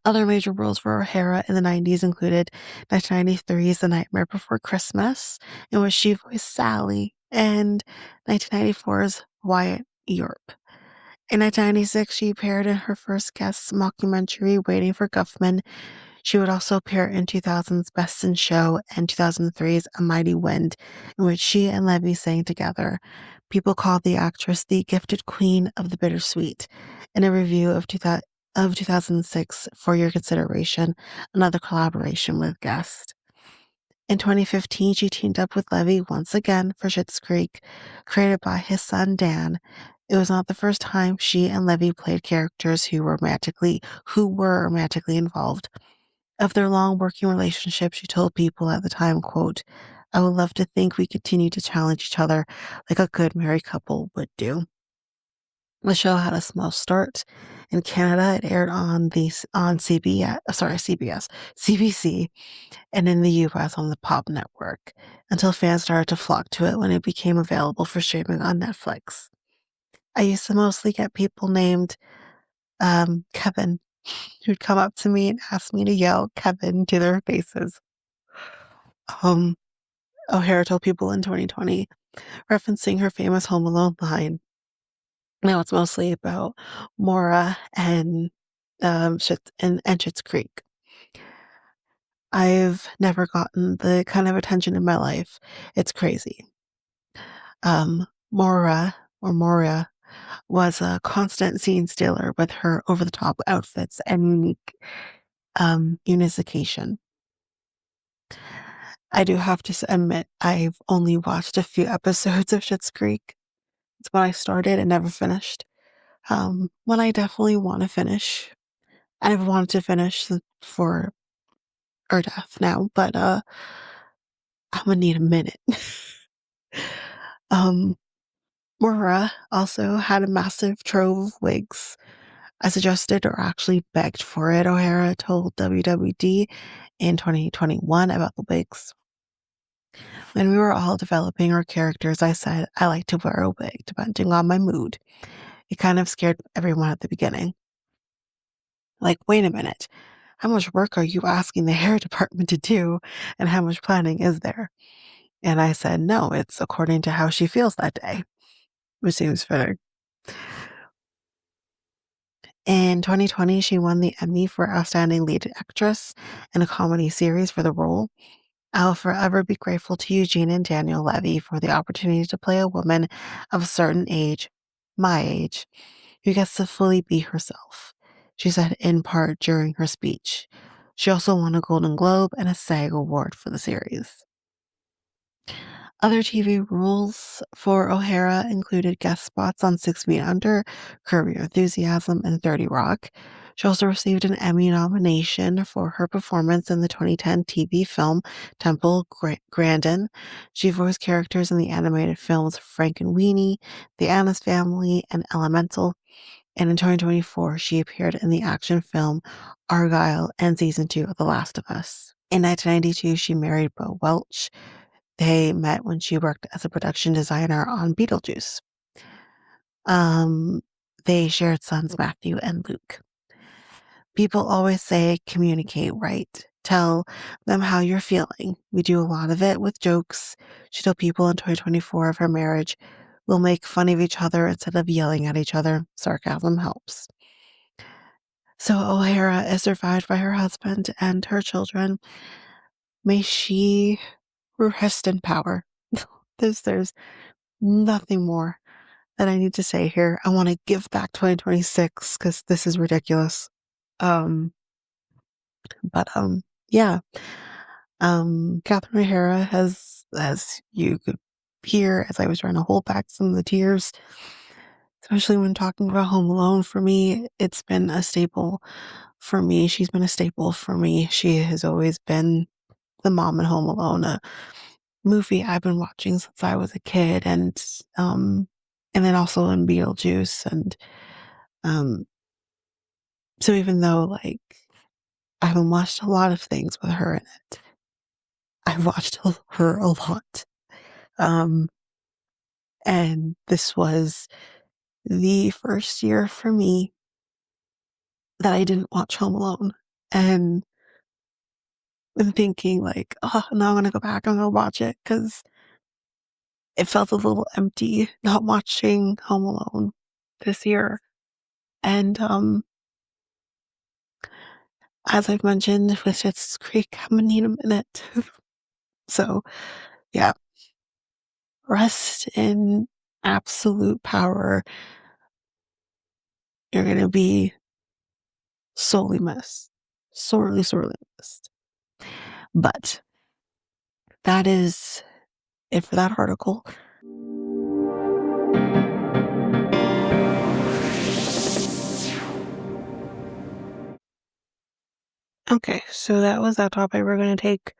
Other major roles for O'Hara in the 90s included 1993's The Nightmare Before Christmas, in which she voiced Sally, and 1994's Wyatt Earp. In 1996, she appeared in her first guest mockumentary, Waiting for Guffman. She would also appear in 2000's Best in Show and 2003's A Mighty Wind, in which she and Levy sang together. People called the actress the gifted queen of the bittersweet. In a review of 2006, For Your Consideration, another collaboration with guest. In 2015, she teamed up with Levy once again for Schitt's Creek, created by his son Dan. It was not the first time she and Levy played characters who were romantically involved. Of their long working relationship, she told People at the time, quote, I would love to think we continue to challenge each other like a good married couple would do. The show had a small start. In Canada, it aired on CBC, and in the US on the Pop Network, until fans started to flock to it when it became available for streaming on Netflix. I used to mostly get people named Kevin who'd come up to me and ask me to yell Kevin to their faces. O'Hara told People in 2020, referencing her famous Home Alone line. Now it's mostly about Maura and Schitt's Creek. I've never gotten the kind of attention in my life. It's crazy. Moria was a constant scene stealer with her over-the-top outfits and unique unification. I do have to admit, I've only watched a few episodes of Schitt's Creek. It's when I started and never finished. When I definitely want to finish. I've wanted to finish for or death now, but I'm gonna need a minute. Um, Maura also had a massive trove of wigs. I suggested or actually begged for it, O'Hara told WWD in 2021 about the wigs. When we were all developing our characters, I said I like to wear a wig depending on my mood. It kind of scared everyone at the beginning. Like, wait a minute, how much work are you asking the hair department to do, and how much planning is there? And I said, no, it's according to how she feels that day, which seems fitting. In 2020, she won the Emmy for Outstanding Lead Actress in a Comedy Series for the role. I'll forever be grateful to Eugene and Daniel Levy for the opportunity to play a woman of a certain age, my age, who gets to fully be herself, she said in part during her speech. She also won a Golden Globe and a SAG Award for the series. Other TV roles for O'Hara included guest spots on 6 Feet Under, Curb Your Enthusiasm, and 30 Rock. She also received an Emmy nomination for her performance in the 2010 TV film Temple Grandin. She voiced characters in the animated films Frank and Weenie, The Addams Family, and Elemental. And in 2024, she appeared in the action film Argylle and season 2 of The Last of Us. In 1992, she married Bo Welch. They met when she worked as a production designer on Beetlejuice. Um, they shared sons Matthew and Luke. People always say communicate right. Tell them how you're feeling. We do a lot of it with jokes. She told people in 2024 of her marriage, we'll make fun of each other instead of yelling at each other. Sarcasm helps. So O'Hara is survived by her husband and her children. May she rest in power. There's nothing more that I need to say here. I want to give back 2026 because this is ridiculous. But yeah. Catherine O'Hara has, as you could hear, as I was trying to hold back some of the tears, especially when talking about Home Alone. For me, it's been a staple for me. She's been a staple for me. She has always been the mom in Home Alone, a movie I've been watching since I was a kid, and then also in Beetlejuice, and um, so even though like I haven't watched a lot of things with her in it, I've watched her a lot. Um, and this was the first year for me that I didn't watch Home Alone, and I'm thinking like, oh, now I'm gonna go back. I'm gonna watch it because it felt a little empty not watching Home Alone this year. And as I've mentioned with Schitt's Creek, I'm gonna need a minute. So yeah, rest in absolute power. You're gonna be sorely missed. Sorely missed. But that is it for that article. Okay, so that was that topic. We're going to take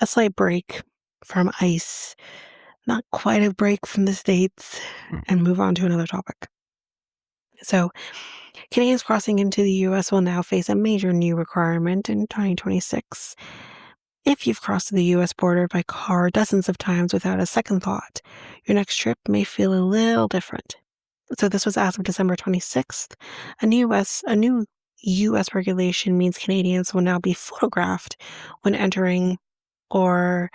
a slight break from ICE, not quite a break from the States, and move on to another topic. So, Canadians crossing into the U.S. will now face a major new requirement in 2026. If you've crossed the U.S. border by car dozens of times without a second thought, your next trip may feel a little different. So this was as of December 26th. A new U.S. regulation means Canadians will now be photographed when entering or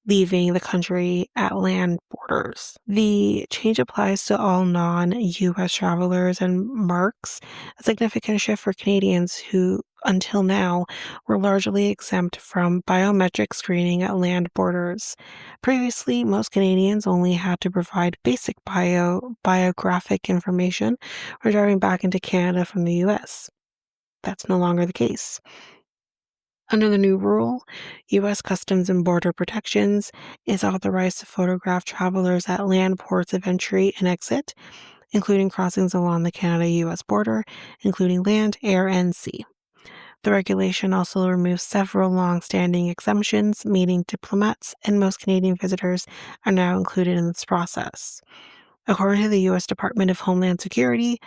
leaving the country at land borders. The change applies to all non-U.S. travelers and marks a significant shift for Canadians who, until now, were largely exempt from biometric screening at land borders. Previously, most Canadians only had to provide basic biographic information when driving back into Canada from the U.S. That's no longer the case. Under the new rule, U.S. Customs and Border Protections is authorized to photograph travelers at land ports of entry and exit, including crossings along the Canada-U.S. border, including land, air, and sea. The regulation also removes several long-standing exemptions, meaning diplomats and most Canadian visitors are now included in this process. According to the U.S. Department of Homeland Security,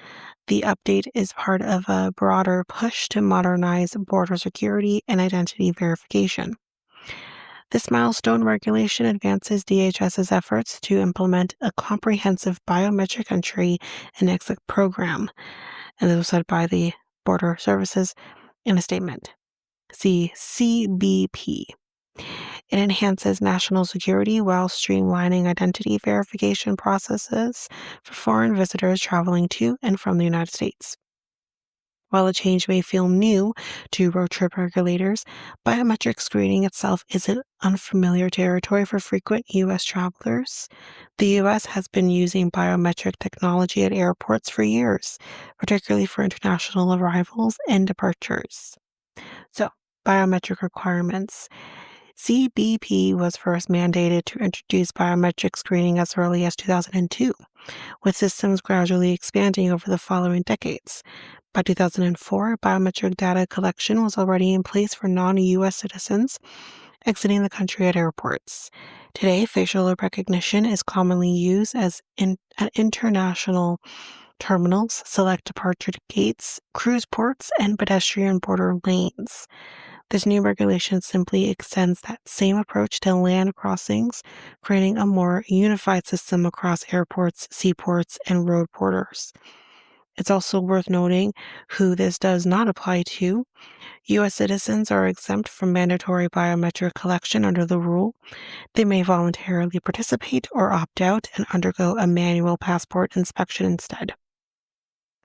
the update is part of a broader push to modernize border security and identity verification. This milestone regulation advances DHS's efforts to implement a comprehensive biometric entry and exit program, and this was said by the Border Services in a statement. See CBP. It enhances national security while streamlining identity verification processes for foreign visitors traveling to and from the United States. While the change may feel new to road trip regulators, biometric screening itself isn't unfamiliar territory for frequent U.S. travelers. The U.S. has been using biometric technology at airports for years, particularly for international arrivals and departures. So, biometric requirements. CBP was first mandated to introduce biometric screening as early as 2002, with systems gradually expanding over the following decades. By 2004, biometric data collection was already in place for non-U.S. citizens exiting the country at airports. Today, facial recognition is commonly used at international terminals, select departure gates, cruise ports, and pedestrian border lanes. This new regulation simply extends that same approach to land crossings, creating a more unified system across airports, seaports, and road borders. It's also worth noting who this does not apply to. U.S. citizens are exempt from mandatory biometric collection under the rule. They may voluntarily participate or opt out and undergo a manual passport inspection instead.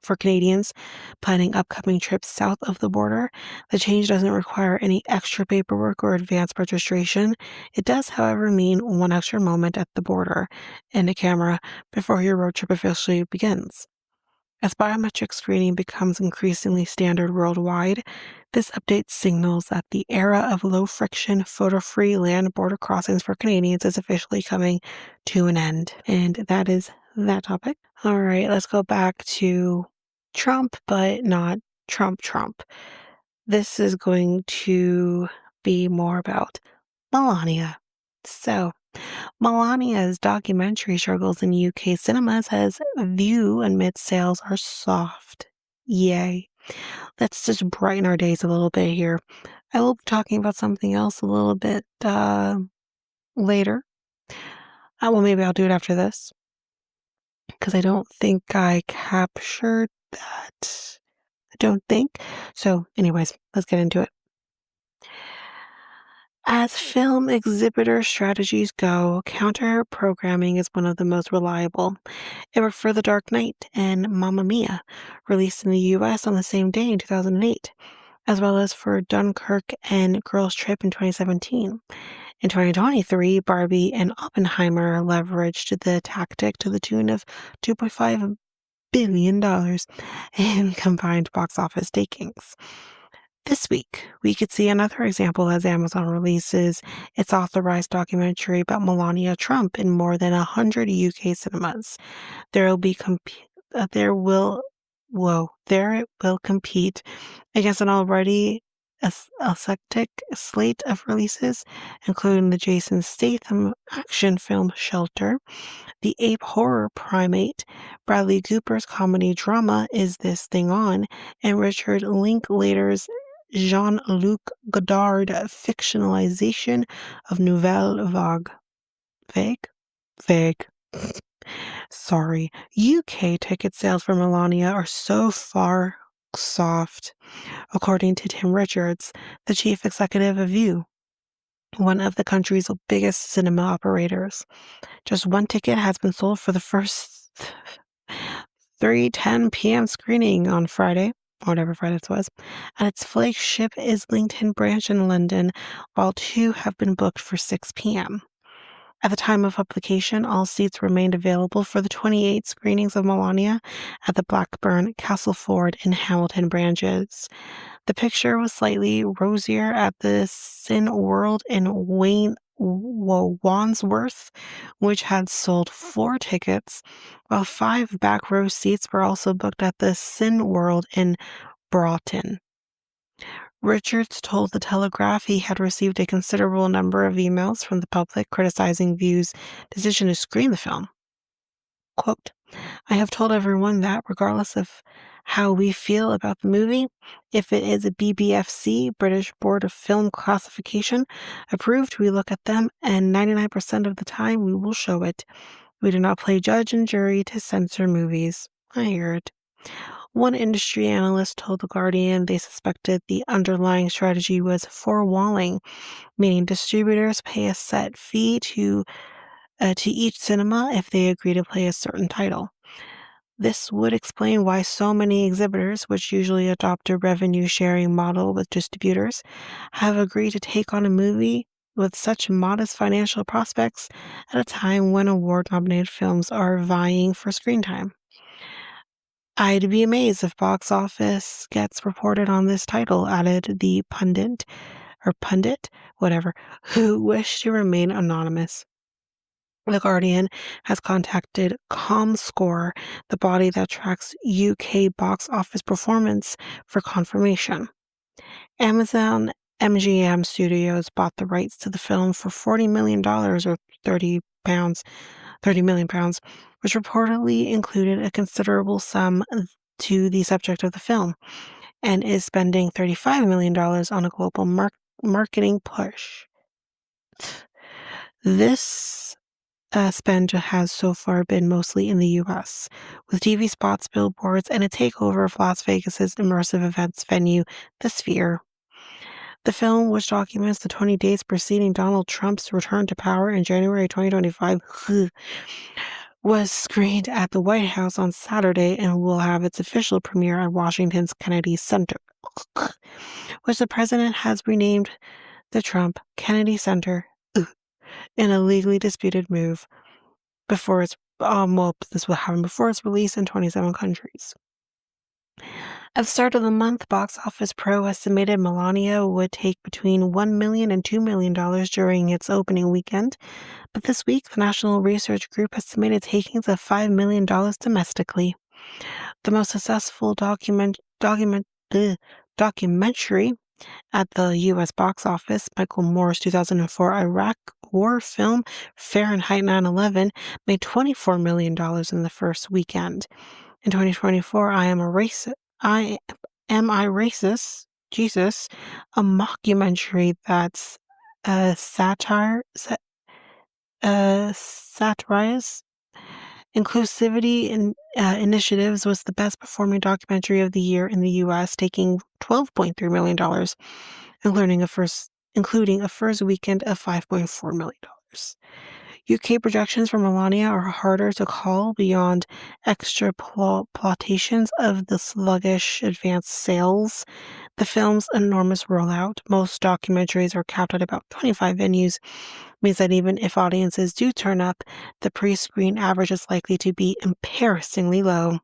For Canadians planning upcoming trips south of the border, the change doesn't require any extra paperwork or advanced registration. It does, however, mean one extra moment at the border and a camera before your road trip officially begins. As biometric screening becomes increasingly standard worldwide, this update signals that the era of low-friction, photo-free land border crossings for Canadians is officially coming to an end. And that is that topic. All right, let's go back to Trump, but not Trump. This is going to be more about Melania. So, Melania's documentary struggles in UK cinemas as View admits sales are soft. Yay. Let's just brighten our days a little bit here. I will be talking about something else a little bit later. Well, maybe I'll do it after this, because I don't think I captured that. I don't think. So, anyways, let's get into it. As film exhibitor strategies go, counter-programming is one of the most reliable. It worked for The Dark Knight and Mamma Mia, released in the US on the same day in 2008, as well as for Dunkirk and Girls Trip in 2017. In 2023, Barbie and Oppenheimer leveraged the tactic to the tune of $2.5 billion in combined box office takings. This week, we could see another example as Amazon releases its authorized documentary about Melania Trump in more than 100 UK cinemas. There it will compete against an already eclectic slate of releases, including the Jason Statham action film Shelter, the ape horror Primate, Bradley Cooper's comedy drama Is This Thing On, and Richard Linklater's Jean-Luc Godard fictionalization of Nouvelle Vague. Vague. Sorry. UK ticket sales for Melania are so far soft, according to Tim Richards, the chief executive of View, one of the country's biggest cinema operators. Just one ticket has been sold for the first 3:10 p.m. screening on Friday, whatever Friday this was, at its flagship Islington branch in London, while 2 have been booked for 6 p.m. At the time of publication, all seats remained available for the 28 screenings of Melania at the Blackburn, Castleford, and Hamilton branches. The picture was slightly rosier at the Cineworld in Wandsworth, which had sold 4 tickets, while 5 back row seats were also booked at the Cineworld in Broughton. Richards told The Telegraph he had received a considerable number of emails from the public criticizing View's decision to screen the film. Quote, I have told everyone that, regardless of how we feel about the movie, if it is a BBFC, British Board of Film Classification, approved, we look at them, and 99% of the time we will show it. We do not play judge and jury to censor movies. I hear it. One industry analyst told The Guardian they suspected the underlying strategy was forewalling, meaning distributors pay a set fee to each cinema if they agree to play a certain title. This would explain why so many exhibitors, which usually adopt a revenue-sharing model with distributors, have agreed to take on a movie with such modest financial prospects at a time when award-nominated films are vying for screen time. I'd be amazed if box office gets reported on this title, added the pundit, whatever, who wished to remain anonymous. The Guardian has contacted ComScore, the body that tracks UK box office performance, for confirmation. Amazon MGM Studios bought the rights to the film for $40 million or £30 million, which reportedly included a considerable sum to the subject of the film, and is spending $35 million on a global marketing push. This spend has so far been mostly in the U.S., with TV spots, billboards, and a takeover of Las Vegas's immersive events venue, The Sphere. The film, which documents the 20 days preceding Donald Trump's return to power in January 2025, was screened at the White House on Saturday and will have its official premiere at Washington's Kennedy Center, which the president has renamed the Trump Kennedy Center in a legally disputed move before its this will happen before its release in 27 countries. At the start of the month, Box Office Pro estimated Melania would take between $1 million and $2 million during its opening weekend, but this week the National Research Group estimated takings of $5 million domestically. The most successful documentary at the U.S. box office, Michael Moore's 2004 Iraq war film Fahrenheit 9/11, made $24 million in the first weekend. In 2024, I Am I Racist? Jesus, a mockumentary that's satirizes inclusivity initiatives, was the best performing documentary of the year in the U.S., taking $12.3 million, including a first weekend of $5.4 million. UK projections for Melania are harder to call beyond extrapolations of the sluggish advanced sales. The film's enormous rollout, most documentaries are capped at about 25 venues, means that even if audiences do turn up, the pre-screen average is likely to be embarrassingly low.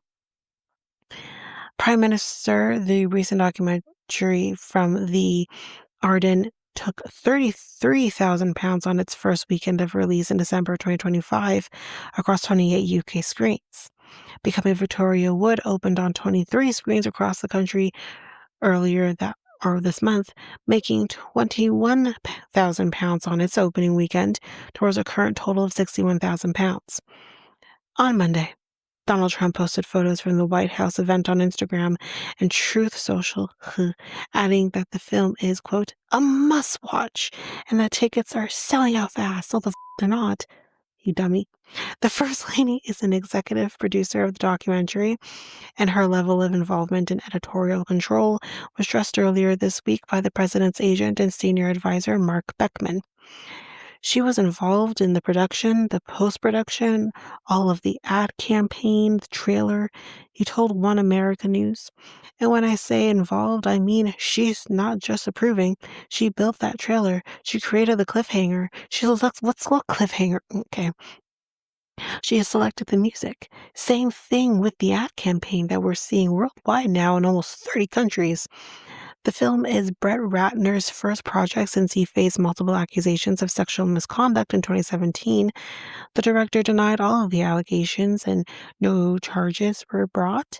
Prime Minister, the recent documentary from the Arden, took £33,000 on its first weekend of release in December 2025 across 28 UK screens. Becoming Victoria Wood opened on 23 screens across the country earlier this month, making £21,000 on its opening weekend, towards a current total of £61,000. On Monday, Donald Trump posted photos from the White House event on Instagram and Truth Social, adding that the film is, quote, a must-watch, and that tickets are selling out fast. So they're not, you dummy. The First Lady is an executive producer of the documentary, and her level of involvement in editorial control was stressed earlier this week by the president's agent and senior advisor, Mark Beckman. She was involved in the production, the post-production, all of the ad campaign, the trailer, he told One America News. And when I say involved, I mean she's not just approving. She built that trailer. She created the cliffhanger. Let's look cliffhanger. Okay. She has selected the music. Same thing with the ad campaign that we're seeing worldwide now in almost 30 countries. The film is Brett Ratner's first project since he faced multiple accusations of sexual misconduct in 2017. The director denied all of the allegations and no charges were brought.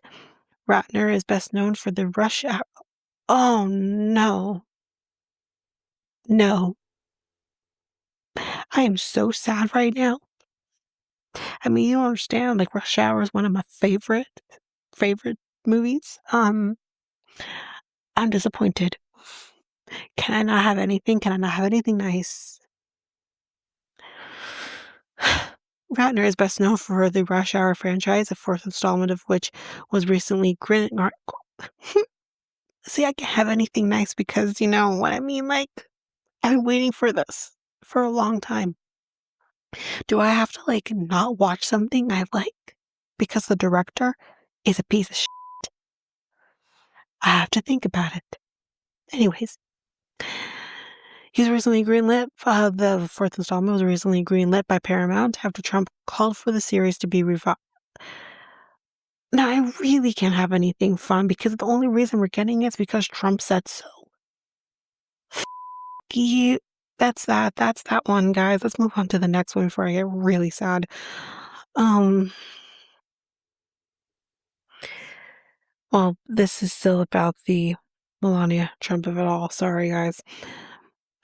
Ratner is best known for the Oh, no. No. I am so sad right now. I mean, you don't understand, like, Rush Hour is one of my favorite movies. I'm disappointed. Can I not have anything? Can I not have anything nice? Ratner is best known for the Rush Hour franchise, the fourth installment of which was recently See, I can't have anything nice because you know what I mean? Like, I've been waiting for this for a long time. Do I have to, like, not watch something I like because the director is a piece of shit? I have to think about it. Anyways, he's recently greenlit. The fourth installment was recently greenlit by Paramount after Trump called for the series to be revived. Now, I really can't have anything fun because the only reason we're getting it is because Trump said so. You, that's that one, guys. Let's move on to the next one before I get really sad. Um, well, this is still about the Melania Trump of it all. Sorry, guys.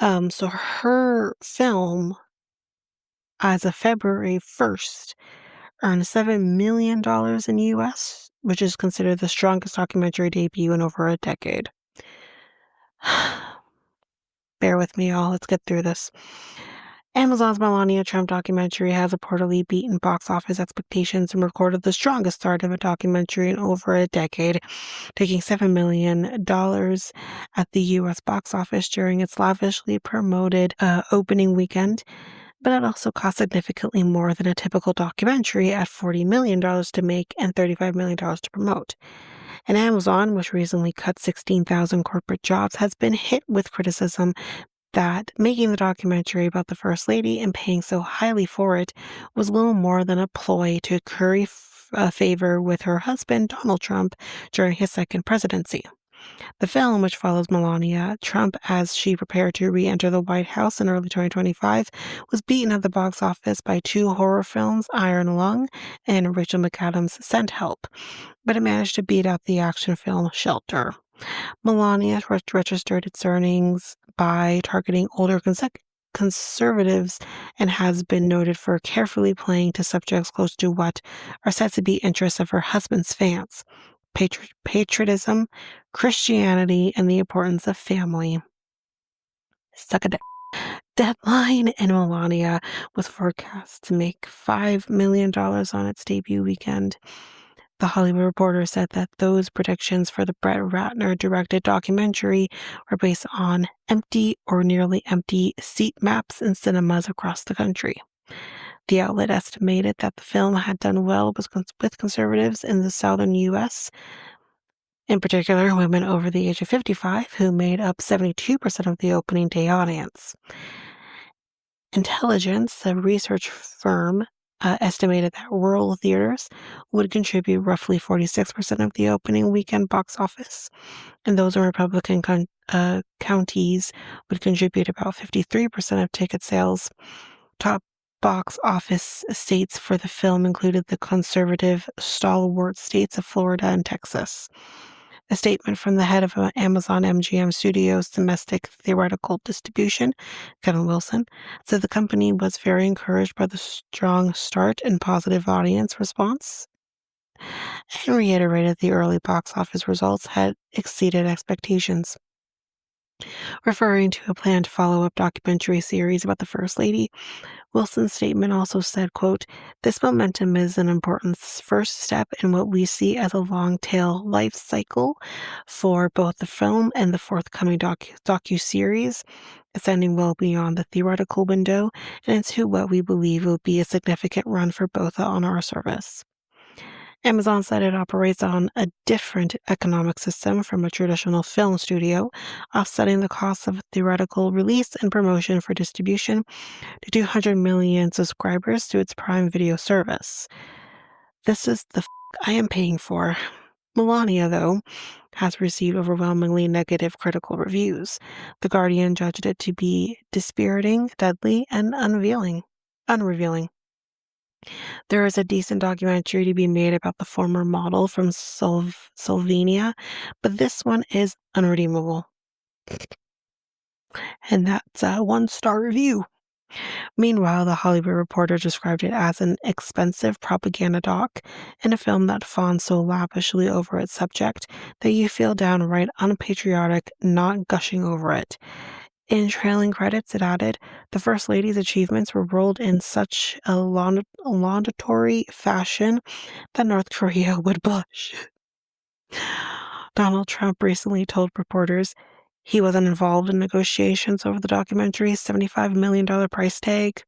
So her film, as of February 1st, earned $7 million in US, which is considered the strongest documentary debut in over a decade. Bear with me, y'all. Let's get through this. Amazon's Melania Trump documentary has reportedly beaten box office expectations and recorded the strongest start of a documentary in over a decade, taking $7 million at the U.S. box office during its lavishly promoted opening weekend. But it also cost significantly more than a typical documentary at $40 million to make and $35 million to promote. And Amazon, which recently cut 16,000 corporate jobs, has been hit with criticism that making the documentary about the First Lady and paying so highly for it was little more than a ploy to curry favor with her husband, Donald Trump, during his second presidency. The film, which follows Melania Trump as she prepared to re enter the White House in early 2025, was beaten at the box office by two horror films, Iron Lung and Rachel McAdams' Scent Help, but it managed to beat out the action film Shelter. Melania registered its earnings by targeting older conservatives and has been noted for carefully playing to subjects close to what are said to be interests of her husband's fans: patriotism, Christianity, and the importance of family. Suck a dick. Deadline and Melania was forecast to make $5 million on its debut weekend. The Hollywood Reporter said that those predictions for the Brett Ratner-directed documentary were based on empty or nearly empty seat maps in cinemas across the country. The outlet estimated that the film had done well with conservatives in the southern U.S., in particular women over the age of 55, who made up 72% of the opening day audience. Intelligence, a research firm, estimated that rural theaters would contribute roughly 46% of the opening weekend box office, and those in Republican counties would contribute about 53% of ticket sales. Top box office states for the film included the conservative stalwart states of Florida and Texas. A statement from the head of Amazon MGM Studios domestic theatrical distribution, Kevin Wilson, said the company was very encouraged by the strong start and positive audience response, and reiterated the early box office results had exceeded expectations. Referring to a planned follow-up documentary series about the First Lady, Wilson's statement also said, quote, "This momentum is an important first step in what we see as a long-tail life cycle for both the film and the forthcoming docu-series, extending well beyond the theoretical window and into what we believe will be a significant run for both on our service." Amazon said it operates on a different economic system from a traditional film studio, offsetting the costs of theoretical release and promotion for distribution to 200 million subscribers to its Prime Video service. This is the I am paying for. Melania, though, has received overwhelmingly negative critical reviews. The Guardian judged it to be dispiriting, deadly, and unrevealing. There is a decent documentary to be made about the former model from Slovenia, but this one is unredeemable. And that's a 1-star review. Meanwhile, The Hollywood Reporter described it as an expensive propaganda doc and a film that fawns so lavishly over its subject that you feel downright unpatriotic not gushing over it. In trailing credits, it added, the First Lady's achievements were rolled in such a laudatory fashion that North Korea would blush. Donald Trump recently told reporters he wasn't involved in negotiations over the documentary's $75 million price tag.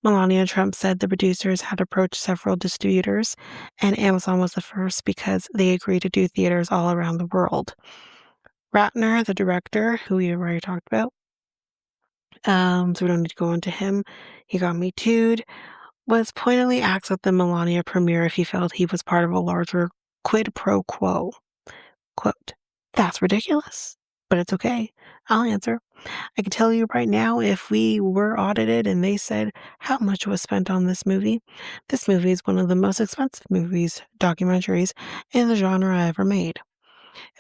Melania Trump said the producers had approached several distributors, and Amazon was the first because they agreed to do theaters all around the world. Ratner, the director, who we already talked about, so we don't need to go into him, he got Me Too'd, was pointedly asked at the Melania premiere if he felt he was part of a larger quid pro quo. Quote, that's ridiculous, but it's okay. I'll answer. I can tell you right now, if we were audited and they said how much was spent on this movie is one of the most expensive documentaries in the genre ever made.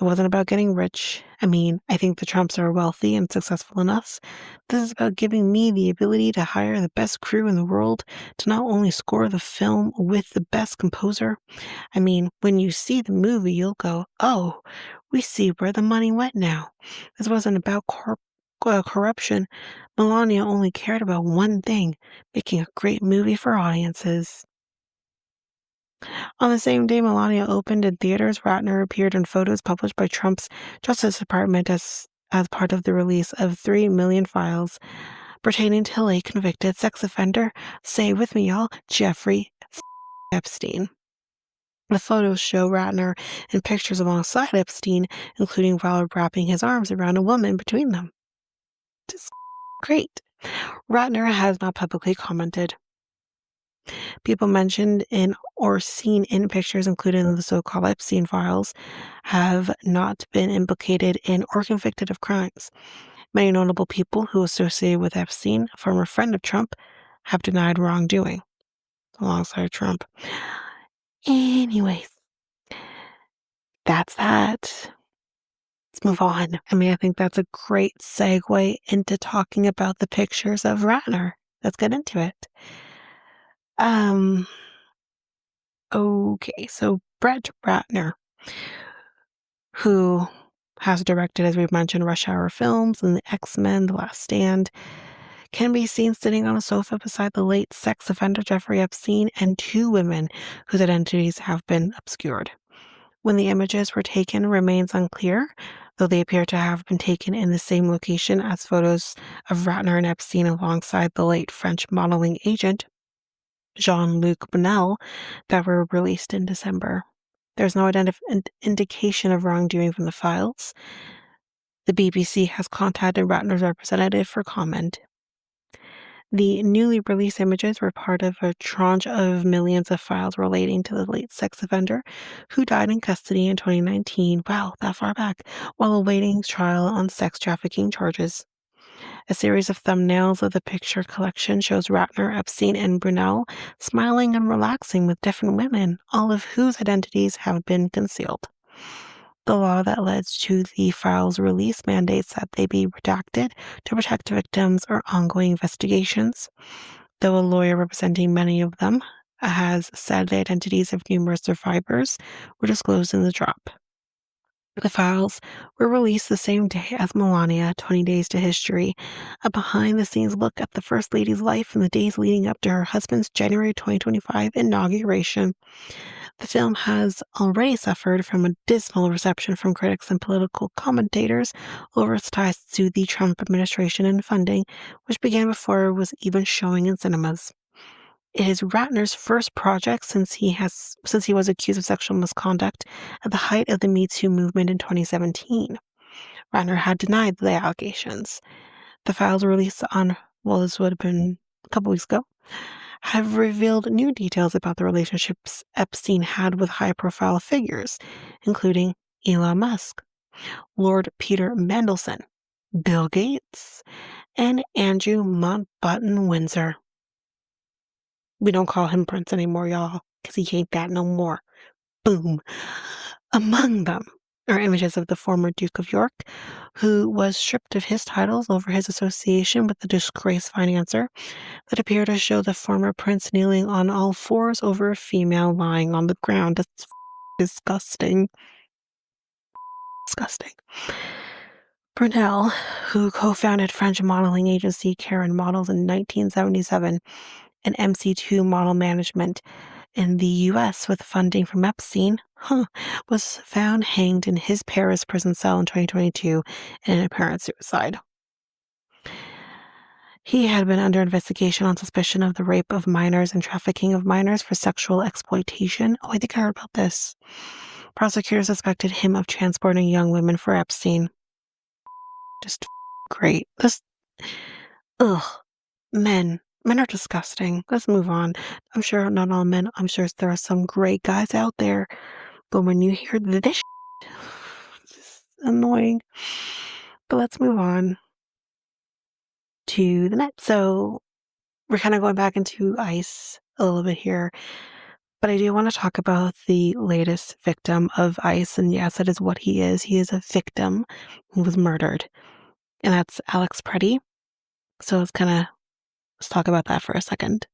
It wasn't about getting rich. I mean, I think the Trumps are wealthy and successful enough. This is about giving me the ability to hire the best crew in the world to not only score the film with the best composer. I mean, when you see the movie, you'll go, oh, we see where the money went now. This wasn't about corruption. Melania only cared about one thing, making a great movie for audiences. On the same day Melania opened in theaters, Ratner appeared in photos published by Trump's Justice Department as part of the release of 3 million files pertaining to a convicted sex offender, say with me y'all, Jeffrey Epstein. The photos show Ratner in pictures alongside Epstein, including while wrapping his arms around a woman between them. Just great. Ratner has not publicly commented. People mentioned in or seen in pictures included in the so-called Epstein files have not been implicated in or convicted of crimes. Many notable people who associated with Epstein, a former friend of Trump, have denied wrongdoing alongside Trump. Anyways, that's that. Let's move on. I mean, I think that's a great segue into talking about the pictures of Ratner. Let's get into it. Okay, so Brett Ratner, who has directed, as we've mentioned, Rush Hour films and the X-Men, The Last Stand, can be seen sitting on a sofa beside the late sex offender Jeffrey Epstein and 2 women whose identities have been obscured. When the images were taken remains unclear, though they appear to have been taken in the same location as photos of Ratner and Epstein alongside the late French modeling agent Jean-Luc Brunel that were released in December. There's no indication of wrongdoing from the files. The BBC has contacted Ratner's representative for comment. The newly released images were part of a tranche of millions of files relating to the late sex offender who died in custody in 2019, wow, that far back, while awaiting trial on sex trafficking charges. A series of thumbnails of the picture collection shows Ratner, Epstein, and Brunel smiling and relaxing with different women, all of whose identities have been concealed. The law that led to the file's release mandates that they be redacted to protect victims or ongoing investigations, though a lawyer representing many of them has said the identities of numerous survivors were disclosed in the drop. The files were released the same day as Melania, 20 Days to History, a behind-the-scenes look at the First Lady's life in the days leading up to her husband's January 2025 inauguration. The film has already suffered from a dismal reception from critics and political commentators over its ties to the Trump administration and funding, which began before it was even showing in cinemas. It is Ratner's first project since he was accused of sexual misconduct at the height of the Me Too movement in 2017. Ratner had denied the allegations. The files released on, well, this would have been a couple weeks ago, have revealed new details about the relationships Epstein had with high-profile figures, including Elon Musk, Lord Peter Mandelson, Bill Gates, and Andrew Mountbatten Windsor. We don't call him Prince anymore, y'all, because he ain't that no more. Boom. Among them are images of the former Duke of York, who was stripped of his titles over his association with the disgraced financier, that appear to show the former prince kneeling on all fours over a female lying on the ground. That's disgusting. Disgusting. Brunel, who co-founded French modeling agency Karen Models in 1977 and MC2 Model Management in the U.S. with funding from Epstein, was found hanged in his Paris prison cell in 2022 in an apparent suicide. He had been under investigation on suspicion of the rape of minors and trafficking of minors for sexual exploitation. Oh, I think I heard about this. Prosecutors suspected him of transporting young women for Epstein. Just great. Ugh. Men. Men are disgusting. Let's move on. I'm sure not all men, I'm sure there are some great guys out there. But when you hear this, it's annoying. But let's move on to the next. So we're kind of going back into ICE a little bit here. But I do want to talk about the latest victim of ICE. And yes, that is what he is. He is a victim who was murdered. And that's Alex Preddy. So let's talk about that for a second.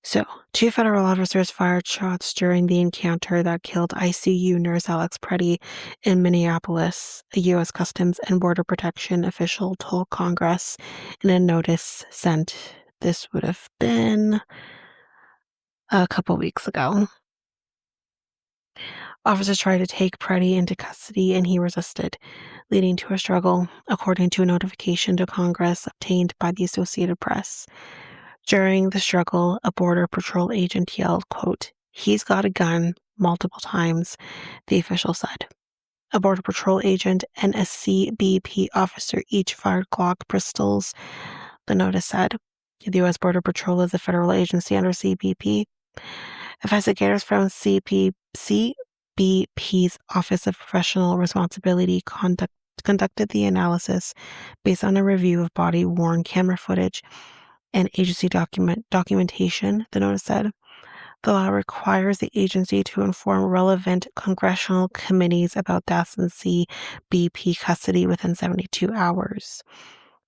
So, 2 federal officers fired shots during the encounter that killed ICU nurse Alex Preddy in Minneapolis, a U.S. Customs and Border Protection official told Congress in a notice sent. This would have been a couple weeks ago. Officers tried to take Preddy into custody and he resisted, leading to a struggle, according to a notification to Congress obtained by the Associated Press. During the struggle, a Border Patrol agent yelled, quote, "He's got a gun," multiple times, the official said. A Border Patrol agent and a CBP officer each fired Glock pistols, the notice said. The U.S. Border Patrol is a federal agency under CBP. Investigators from CBP's Office of Professional Responsibility conducted the analysis based on a review of body-worn camera footage and agency documentation, the notice said. The law requires the agency to inform relevant congressional committees about deaths in CBP custody within 72 hours.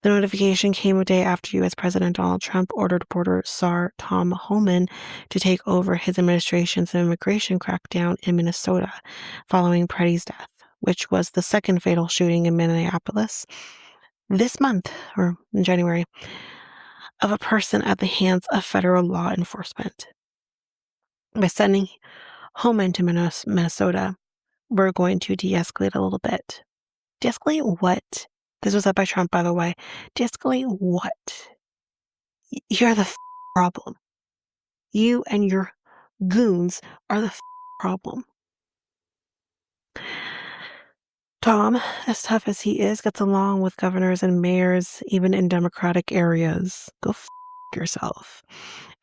The notification came a day after U.S. President Donald Trump ordered Border SAR Tom Homan to take over his administration's immigration crackdown in Minnesota following Preddy's death, which was the second fatal shooting in Minneapolis this month, or in January, of a person at the hands of federal law enforcement. By sending Homan to Minnesota, we're going to de-escalate a little bit. De-escalate what? This was said by Trump, by the way. De-escalate what? You're the problem. You and your goons are the problem. Tom, as tough as he is, gets along with governors and mayors, even in Democratic areas. Go yourself.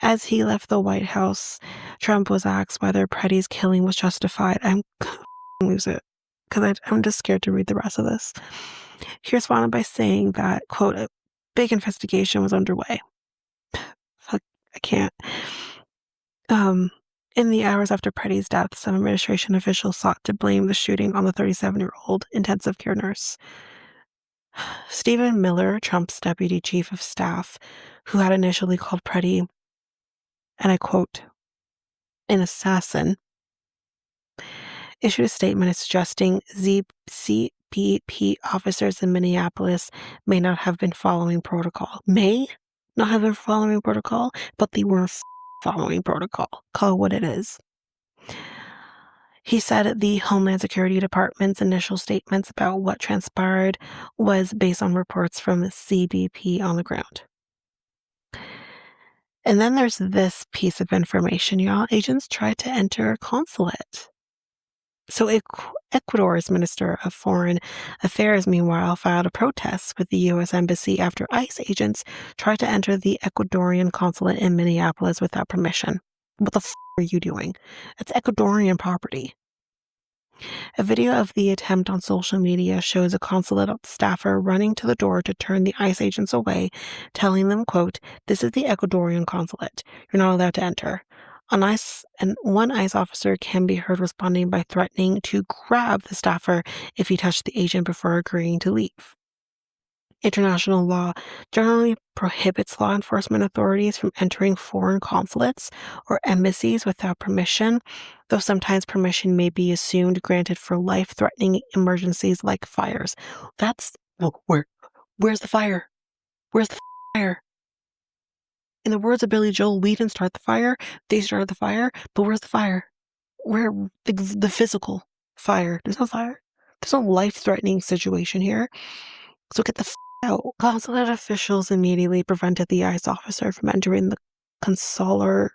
As he left the White House, Trump was asked whether Preddy's killing was justified. I'm gonna lose it because I'm just scared to read the rest of this. He responded by saying that, quote, "a big investigation was underway." Fuck, I can't. In the hours after Preddy's death, some administration officials sought to blame the shooting on the 37-year-old intensive care nurse. Stephen Miller, Trump's deputy chief of staff, who had initially called Preddy, and I quote, "an assassin," issued a statement suggesting CBP officers in Minneapolis may not have been following protocol. May not have been following protocol, but they were following protocol. Call it what it is. He said the Homeland Security Department's initial statements about what transpired was based on reports from CBP on the ground. And then there's this piece of information, y'all. Agents tried to enter a consulate. So Ecuador's Minister of Foreign Affairs, meanwhile, filed a protest with the U.S. Embassy after ICE agents tried to enter the Ecuadorian consulate in Minneapolis without permission. What the are you doing? It's Ecuadorian property. A video of the attempt on social media shows a consulate staffer running to the door to turn the ICE agents away, telling them, quote, "This is the Ecuadorian consulate. You're not allowed to enter." One ICE officer can be heard responding by threatening to grab the staffer if he touched the agent before agreeing to leave. International law generally prohibits law enforcement authorities from entering foreign consulates or embassies without permission, though sometimes permission may be assumed granted for life-threatening emergencies like fires. Where's the fire? Where's the fire? In the words of Billy Joel, we didn't start the fire, they started the fire, but where's the fire? Where the physical fire? There's no fire. There's no life-threatening situation here. So get the out. Consulate officials immediately prevented the ICE officer from entering the consular,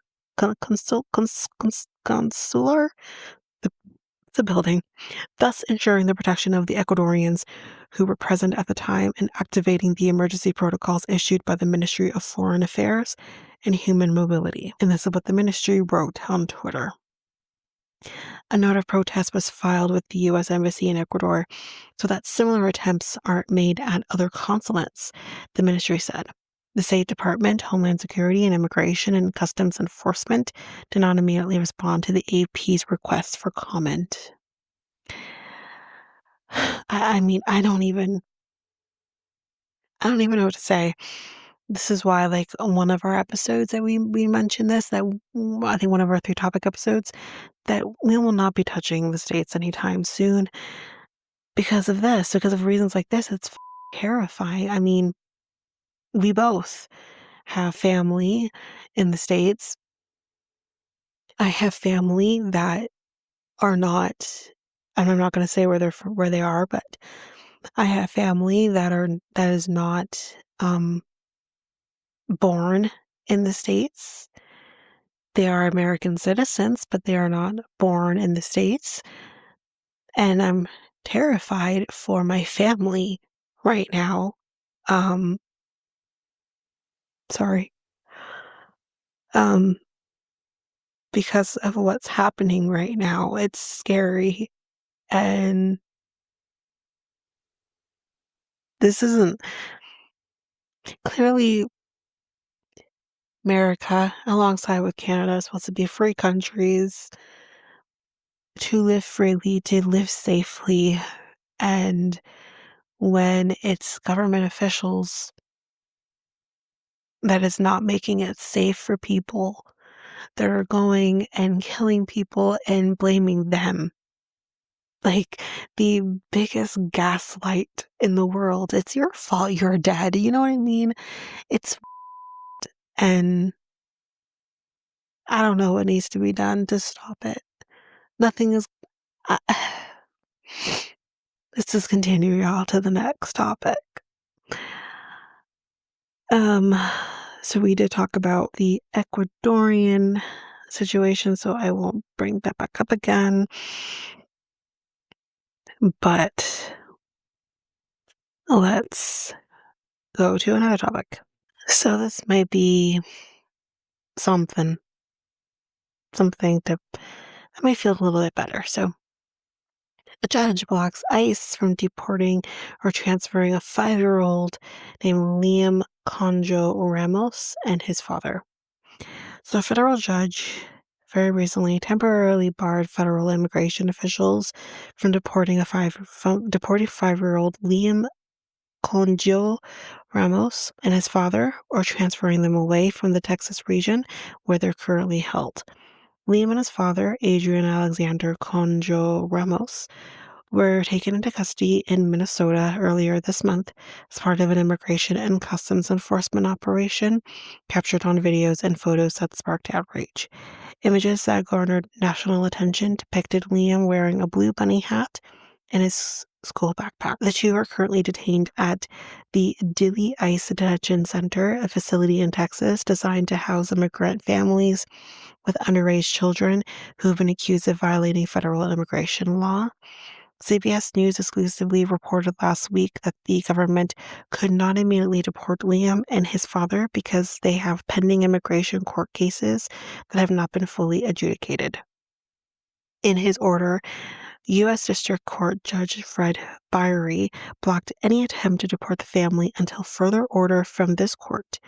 consular, the, the building, thus ensuring the protection of the Ecuadorians who were present at the time and activating the emergency protocols issued by the Ministry of Foreign Affairs and Human Mobility. And this is what the ministry wrote on Twitter. A note of protest was filed with the U.S. Embassy in Ecuador so that similar attempts aren't made at other consulates, the ministry said. The State Department, Homeland Security, and Immigration and Customs Enforcement did not immediately respond to the AP's request for comment. I mean, I don't even know what to say. This is why, like, one of our episodes that we mentioned this, that I think one of our 3 topic episodes, that we will not be touching the States anytime soon because of this, because of reasons like this. It's terrifying. I mean, we both have family in the States. I have family that are not, and I'm not going to say where they are, but I have family that is not born in the States. They are American citizens, but they are not born in the States. And I'm terrified for my family right now. Sorry. Um, because of what's happening right now. It's scary. And this isn't clearly America, alongside with Canada, is supposed to be free countries to live freely, to live safely. And when it's government officials that is not making it safe for people, that are going and killing people and blaming them. Like the biggest gaslight in the world. It's your fault you're dead. You know what I mean? It's and I don't know what needs to be done to stop it. Nothing is. Uh, let's just continue, y'all, to the next topic. So we did talk about the Ecuadorian situation, so I won't bring that back up again. But let's go to another topic. So this might be something that might feel a little bit better. So a judge blocks ICE from deporting or transferring a 5-year-old named Liam Conjo Ramos and his father. So a federal judge very recently temporarily barred federal immigration officials from deporting 5-year-old Liam Conjo Ramos and his father, or transferring them away from the Texas region where they're currently held. Liam and his father, Adrian Alexander Conjo Ramos, were taken into custody in Minnesota earlier this month as part of an immigration and customs enforcement operation captured on videos and photos that sparked outrage. Images that garnered national attention depicted Liam wearing a blue bunny hat and his school backpack. The two are currently detained at the Dilley ICE Detention Center, a facility in Texas designed to house immigrant families with underage children who have been accused of violating federal immigration law. CBS News exclusively reported last week that the government could not immediately deport Liam and his father because they have pending immigration court cases that have not been fully adjudicated. In his order, U.S. District Court Judge Fred Byery blocked any attempt to deport the family until further order from this court.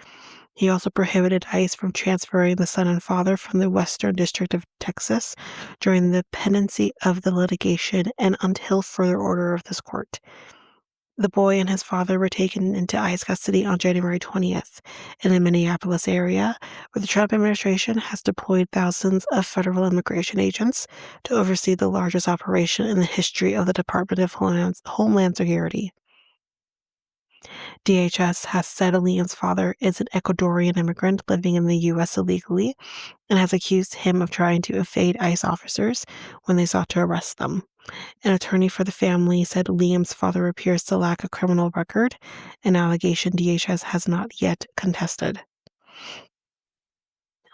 He also prohibited ICE from transferring the son and father from the Western District of Texas during the pendency of the litigation and until further order of this court. The boy and his father were taken into ICE custody on January 20th in the Minneapolis area, where the Trump administration has deployed thousands of federal immigration agents to oversee the largest operation in the history of the Department of Homeland Security. DHS has said Liam's father is an Ecuadorian immigrant living in the U.S. illegally and has accused him of trying to evade ICE officers when they sought to arrest them. An attorney for the family said Liam's father appears to lack a criminal record, an allegation DHS has not yet contested.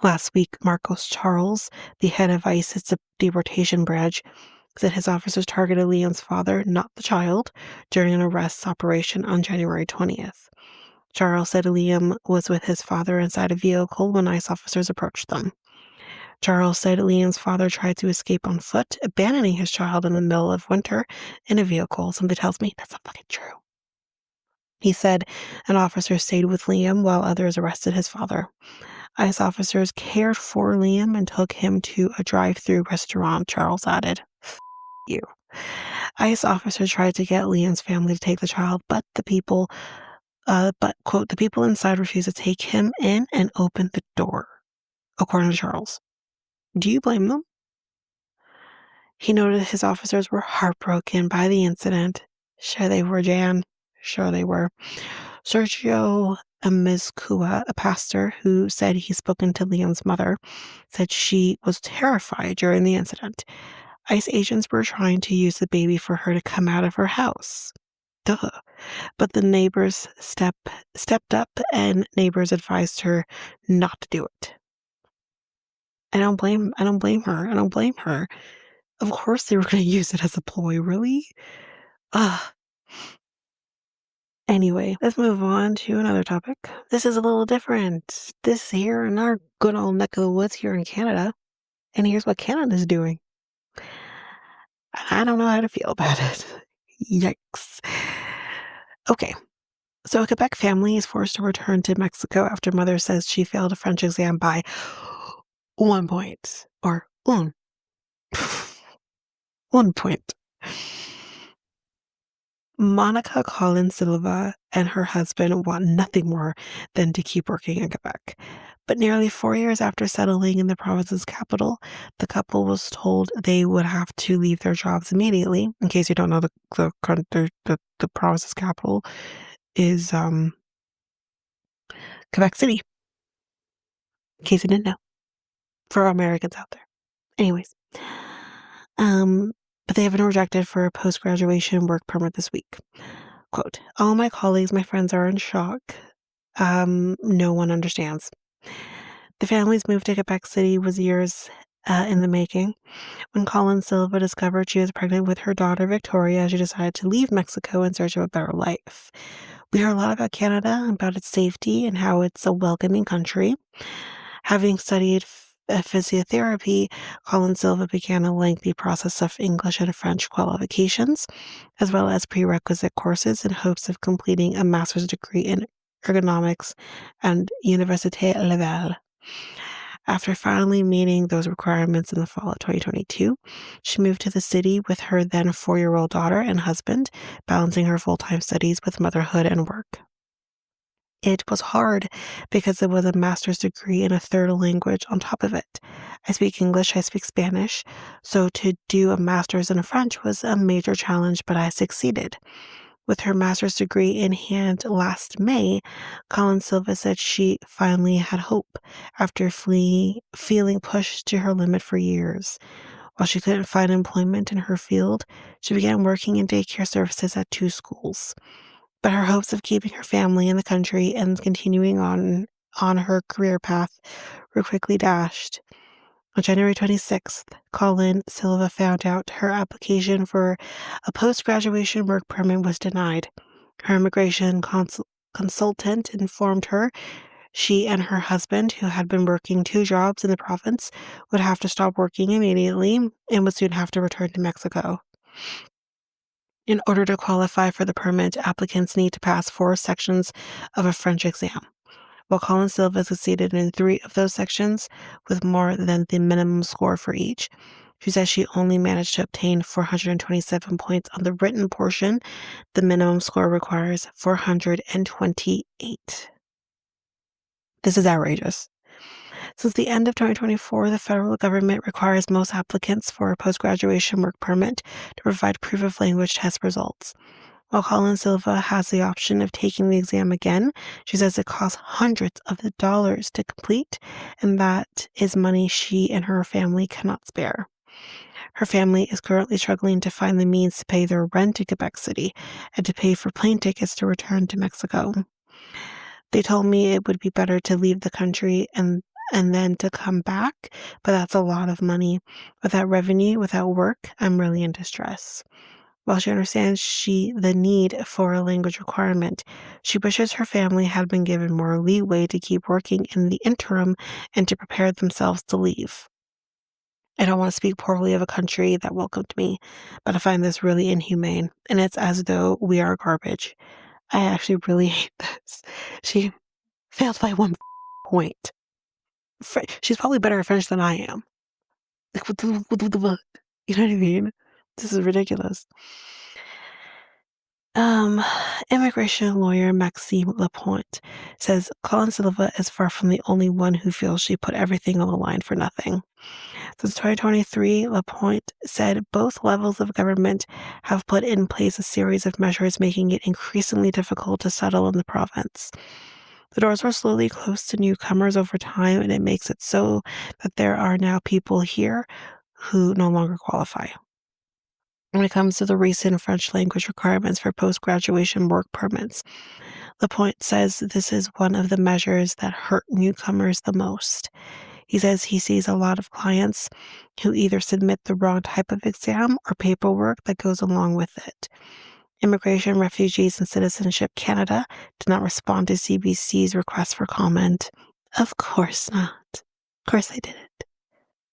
Last week, Marcos Charles, the head of ICE's deportation branch, said his officers targeted Liam's father, not the child, during an arrest operation on January 20th. Charles said Liam was with his father inside a vehicle when ICE officers approached them. Charles said Liam's father tried to escape on foot, abandoning his child in the middle of winter in a vehicle. Something tells me that's not fucking true. He said an officer stayed with Liam while others arrested his father. ICE officers cared for Liam and took him to a drive-through restaurant, Charles added. F*** you. ICE officers tried to get Liam's family to take the child, but quote, the people inside refused to take him in and open the door, according to Charles. Do you blame them? He noted his officers were heartbroken by the incident. Sure they were, Jan. Sure they were. Sergio Amizcua, a pastor who said he's spoken to Liam's mother, said she was terrified during the incident. ICE agents were trying to use the baby for her to come out of her house. Duh. But the neighbors stepped up and neighbors advised her not to do it. I don't blame her. Of course they were going to use it as a ploy, really? Ugh. Anyway, let's move on to another topic. This is a little different. This here in our good old neck of the woods here in Canada. And here's what Canada's doing. I don't know how to feel about it. Yikes. Okay. So a Quebec family is forced to return to Mexico after mother says she failed a French exam by 1 point. Or un. 1 point. Monica Collins Silva and her husband want nothing more than to keep working in Quebec. But nearly 4 years after settling in the province's capital, the couple was told they would have to leave their jobs immediately. In case you don't know, the province's capital is Quebec City. In case you didn't know, for Americans out there. Anyways, but they have been rejected for a post-graduation work permit this week. Quote, all my colleagues, my friends are in shock. No one understands. The family's move to Quebec City was years in the making. When Colin Silva discovered she was pregnant with her daughter Victoria, she decided to leave Mexico in search of a better life. We heard a lot about Canada, about its safety, and how it's a welcoming country. Having studied physiotherapy, Colin Silva began a lengthy process of English and French qualifications, as well as prerequisite courses in hopes of completing a master's degree in ergonomics and Université Laval. After finally meeting those requirements in the fall of 2022, she moved to the city with her then 4-year-old daughter and husband, balancing her full-time studies with motherhood and work. It was hard because it was a master's degree in a third language on top of it. I speak English, I speak Spanish, so to do a master's in French was a major challenge, but I succeeded. With her master's degree in hand last May, Colin Silva said she finally had hope after feeling pushed to her limit for years. While she couldn't find employment in her field, she began working in daycare services at 2 schools. But her hopes of keeping her family in the country and continuing on her career path were quickly dashed. On January 26th, Colin Silva found out her application for a post-graduation work permit was denied. Her immigration consultant informed her she and her husband, who had been working 2 jobs in the province, would have to stop working immediately and would soon have to return to Mexico. In order to qualify for the permit, applicants need to pass 4 sections of a French exam. While Colin Silva succeeded in 3 of those sections with more than the minimum score for each, she says she only managed to obtain 427 points on the written portion. The minimum score requires 428. This is outrageous. Since the end of 2024, the federal government requires most applicants for a post-graduation work permit to provide proof of language test results. While Colin Silva has the option of taking the exam again, she says it costs hundreds of dollars to complete, and that is money she and her family cannot spare. Her family is currently struggling to find the means to pay their rent in Quebec City and to pay for plane tickets to return to Mexico. They told me it would be better to leave the country and then to come back, but that's a lot of money. Without revenue, without work, I'm really in distress. While she understands the need for a language requirement, she wishes her family had been given more leeway to keep working in the interim and to prepare themselves to leave. I don't want to speak poorly of a country that welcomed me, but I find this really inhumane, and it's as though we are garbage. I actually really hate this. She failed by 1 point. She's probably better at French than I am. Like, what the you know what I mean? This is ridiculous. Immigration lawyer Maxime Lapointe says Colin Silva is far from the only one who feels she put everything on the line for nothing. Since 2023, Lapointe said both levels of government have put in place a series of measures making it increasingly difficult to settle in the province. The doors were slowly closed to newcomers over time, and it makes it so that there are now people here who no longer qualify. When it comes to the recent French language requirements for post-graduation work permits, Lapointe says this is one of the measures that hurt newcomers the most. He says he sees a lot of clients who either submit the wrong type of exam or paperwork that goes along with it. Immigration, Refugees, and Citizenship Canada did not respond to CBC's request for comment. Of course not. Of course I didn't.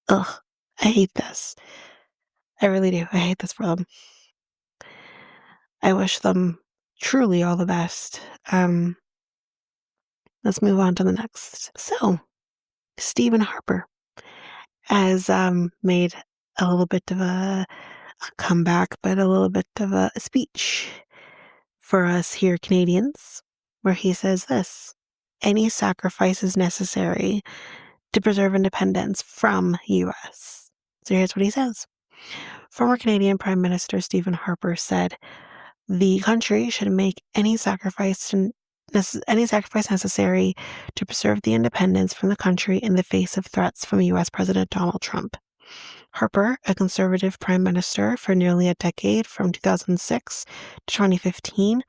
Ugh, I hate this. I really do. I hate this for them. I wish them truly all the best. Let's move on to the next. So, Stephen Harper has made a little bit of a comeback, but a little bit of a speech for us here Canadians, where he says this: any sacrifice is necessary to preserve independence from U.S. So here's what he says. Former Canadian Prime Minister Stephen Harper said, the country should make any sacrifice necessary to preserve the independence from the country in the face of threats from U.S. President Donald Trump. Harper, a conservative prime minister for nearly a decade from 2006 to 2015,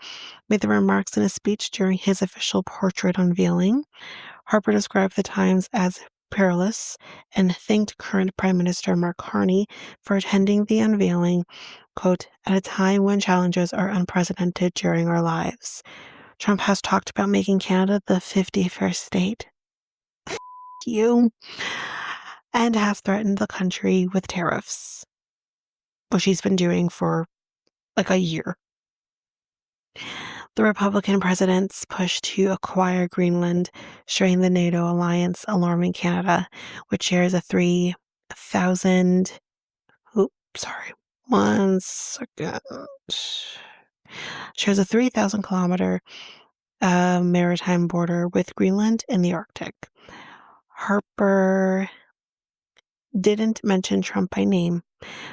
made the remarks in a speech during his official portrait unveiling. Harper described the times as perilous and thanked current Prime Minister Mark Carney for attending the unveiling, quote, at a time when challenges are unprecedented during our lives. Trump has talked about making Canada the 51st state. You. And has threatened the country with tariffs, which he's been doing for like a year. The Republican president's push to acquire Greenland, strain the NATO alliance, alarming Canada, which shares a 3,000... one second. Shares a 3,000 kilometer maritime border with Greenland in the Arctic. Harper didn't mention Trump by name,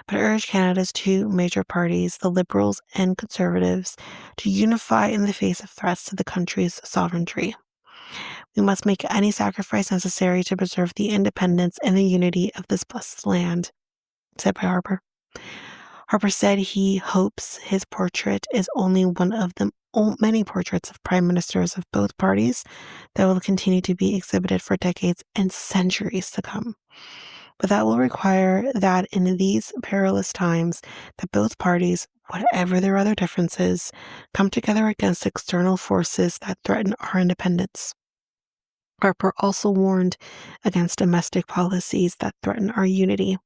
but urged Canada's 2 major parties, the Liberals and Conservatives, to unify in the face of threats to the country's sovereignty. We must make any sacrifice necessary to preserve the independence and the unity of this blessed land, said by Harper. Harper said he hopes his portrait is only one of the many portraits of prime ministers of both parties that will continue to be exhibited for decades and centuries to come. But that will require that in these perilous times that both parties, whatever their other differences, come together against external forces that threaten our independence. Harper also warned against domestic policies that threaten our unity.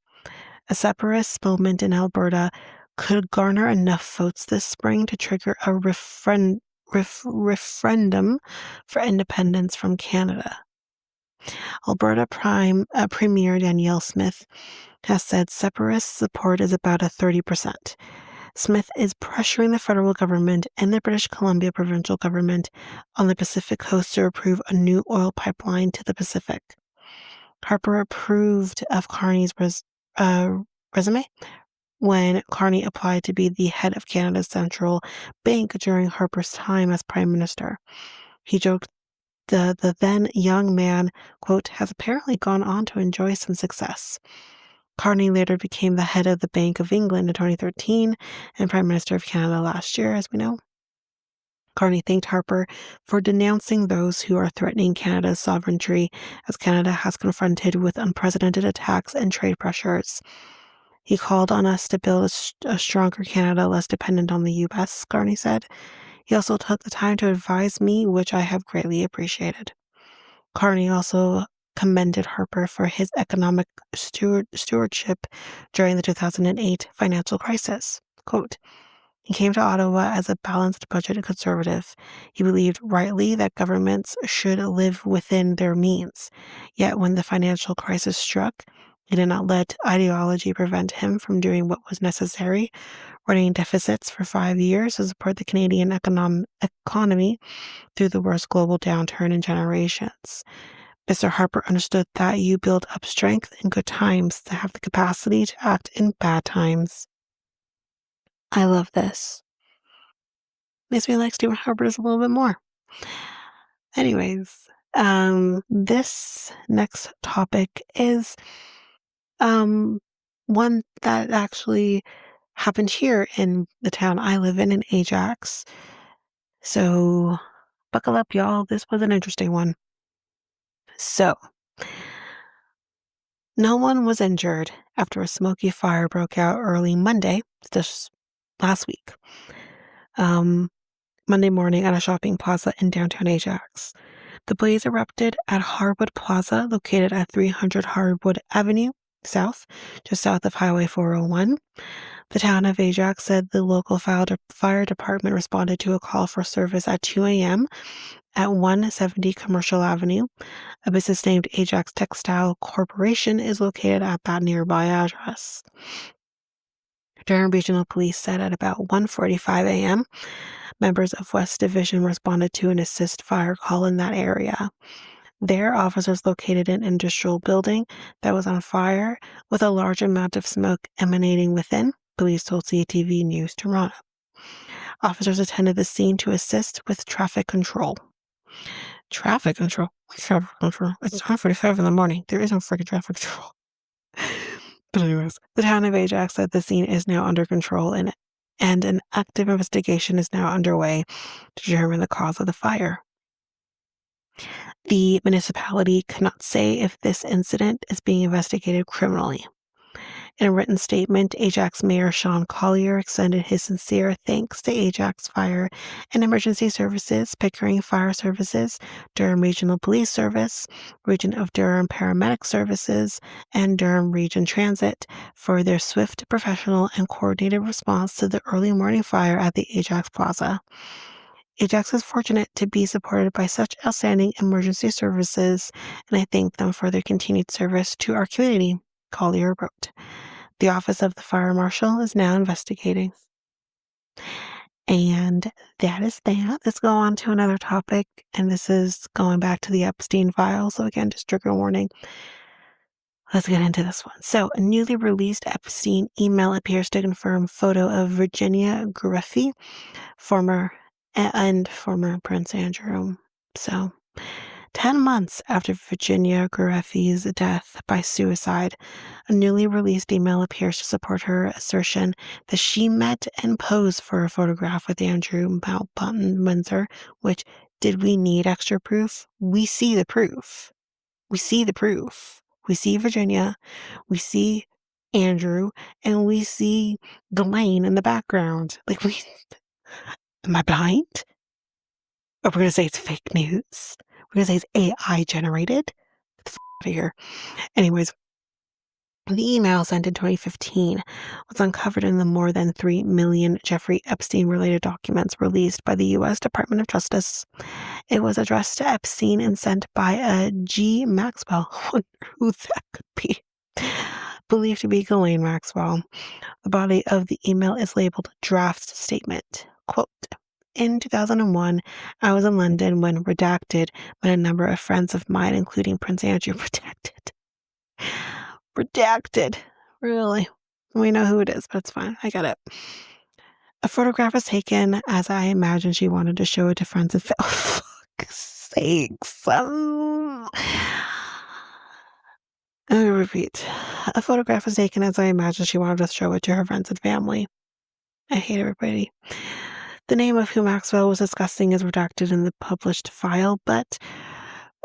A separatist movement in Alberta could garner enough votes this spring to trigger a referendum for independence from Canada. Alberta Premier Danielle Smith has said separatist support is about 30%. Smith is pressuring the federal government and the British Columbia provincial government on the Pacific coast to approve a new oil pipeline to the Pacific. Harper approved of Carney's resume when Carney applied to be the head of Canada's central bank during Harper's time as Prime Minister. He joked the then young man, quote, has apparently gone on to enjoy some success. Carney later became the head of the Bank of England in 2013 and Prime Minister of Canada last year, as we know. Carney thanked Harper for denouncing those who are threatening Canada's sovereignty as Canada has confronted with unprecedented attacks and trade pressures. He called on us to build a stronger Canada less dependent on the U.S., Carney said. He also took the time to advise me, which I have greatly appreciated. Carney also commended Harper for his economic stewardship during the 2008 financial crisis. Quote, he came to Ottawa as a balanced budget conservative. He believed rightly that governments should live within their means. Yet when the financial crisis struck, he did not let ideology prevent him from doing what was necessary, running deficits for 5 years to support the Canadian economy through the worst global downturn in generations. Mr. Harper understood that you build up strength in good times to have the capacity to act in bad times. I love this. Makes me like Stephen Harper just a little bit more. Anyways, this next topic is one that actually happened here in the town I live in Ajax. So buckle up, y'all. This was an interesting one. So, no one was injured after a smoky fire broke out early Monday, this last week. Monday morning at a shopping plaza in downtown Ajax. The blaze erupted at Harwood Plaza, located at 300 Harwood Avenue South, just south of Highway 401. The town of Ajax said the local fire department responded to a call for service at 2 a.m. at 170 Commercial Avenue. A business named Ajax Textile Corporation is located at that nearby address. Durham Regional Police said at about 1:45 a.m., members of West Division responded to an assist fire call in that area. There, officers located an industrial building that was on fire with a large amount of smoke emanating within, police told CTV News Toronto. Officers attended the scene to assist with traffic control. Traffic control? Traffic control? It's 1:45 in the morning. There isn't freaking traffic control. But anyways, the town of Ajax said the scene is now under control and an active investigation is now underway to determine the cause of the fire. The municipality cannot say if this incident is being investigated criminally. In a written statement, Ajax Mayor Sean Collier extended his sincere thanks to Ajax Fire and Emergency Services, Pickering Fire Services, Durham Regional Police Service, Region of Durham Paramedic Services, and Durham Region Transit for their swift, professional, and coordinated response to the early morning fire at the Ajax Plaza. Ajax is fortunate to be supported by such outstanding emergency services, and I thank them for their continued service to our community, Collier wrote. The Office of the Fire Marshal is now investigating. And that is that. Let's go on to another topic, and this is going back to the Epstein file. So again, just trigger warning. Let's get into this one. So, a newly released Epstein email appears to confirm photo of Virginia Griffey, former Prince Andrew. So, 10 months after Virginia Griffey's death by suicide, a newly released email appears to support her assertion that she met and posed for a photograph with Andrew Mountbatten Windsor, which, did we need extra proof? We see the proof. We see the proof. We see Virginia, we see Andrew, and we see Ghislaine in the background. Like, am I blind? Or we're going to say it's fake news. We're going to say it's AI generated. Get the f*** out of here. Anyways, The email sent in 2015 was uncovered in the more than 3 million Jeffrey Epstein-related documents released by the U.S. Department of Justice. It was addressed to Epstein and sent by a G. Maxwell. I wonder who that could be. Believed to be Ghislaine Maxwell. The body of the email is labeled draft statement. Quote, in 2001, I was in London when redacted by a number of friends of mine, including Prince Andrew, redacted. Redacted. Really? We know who it is, but it's fine. I get it. A photograph was taken as I imagined she wanted to show it to friends and family. Oh, fuck's sakes. Let me repeat. A photograph was taken as I imagined she wanted to show it to her friends and family. I hate everybody. The name of who Maxwell was discussing is redacted in the published file, but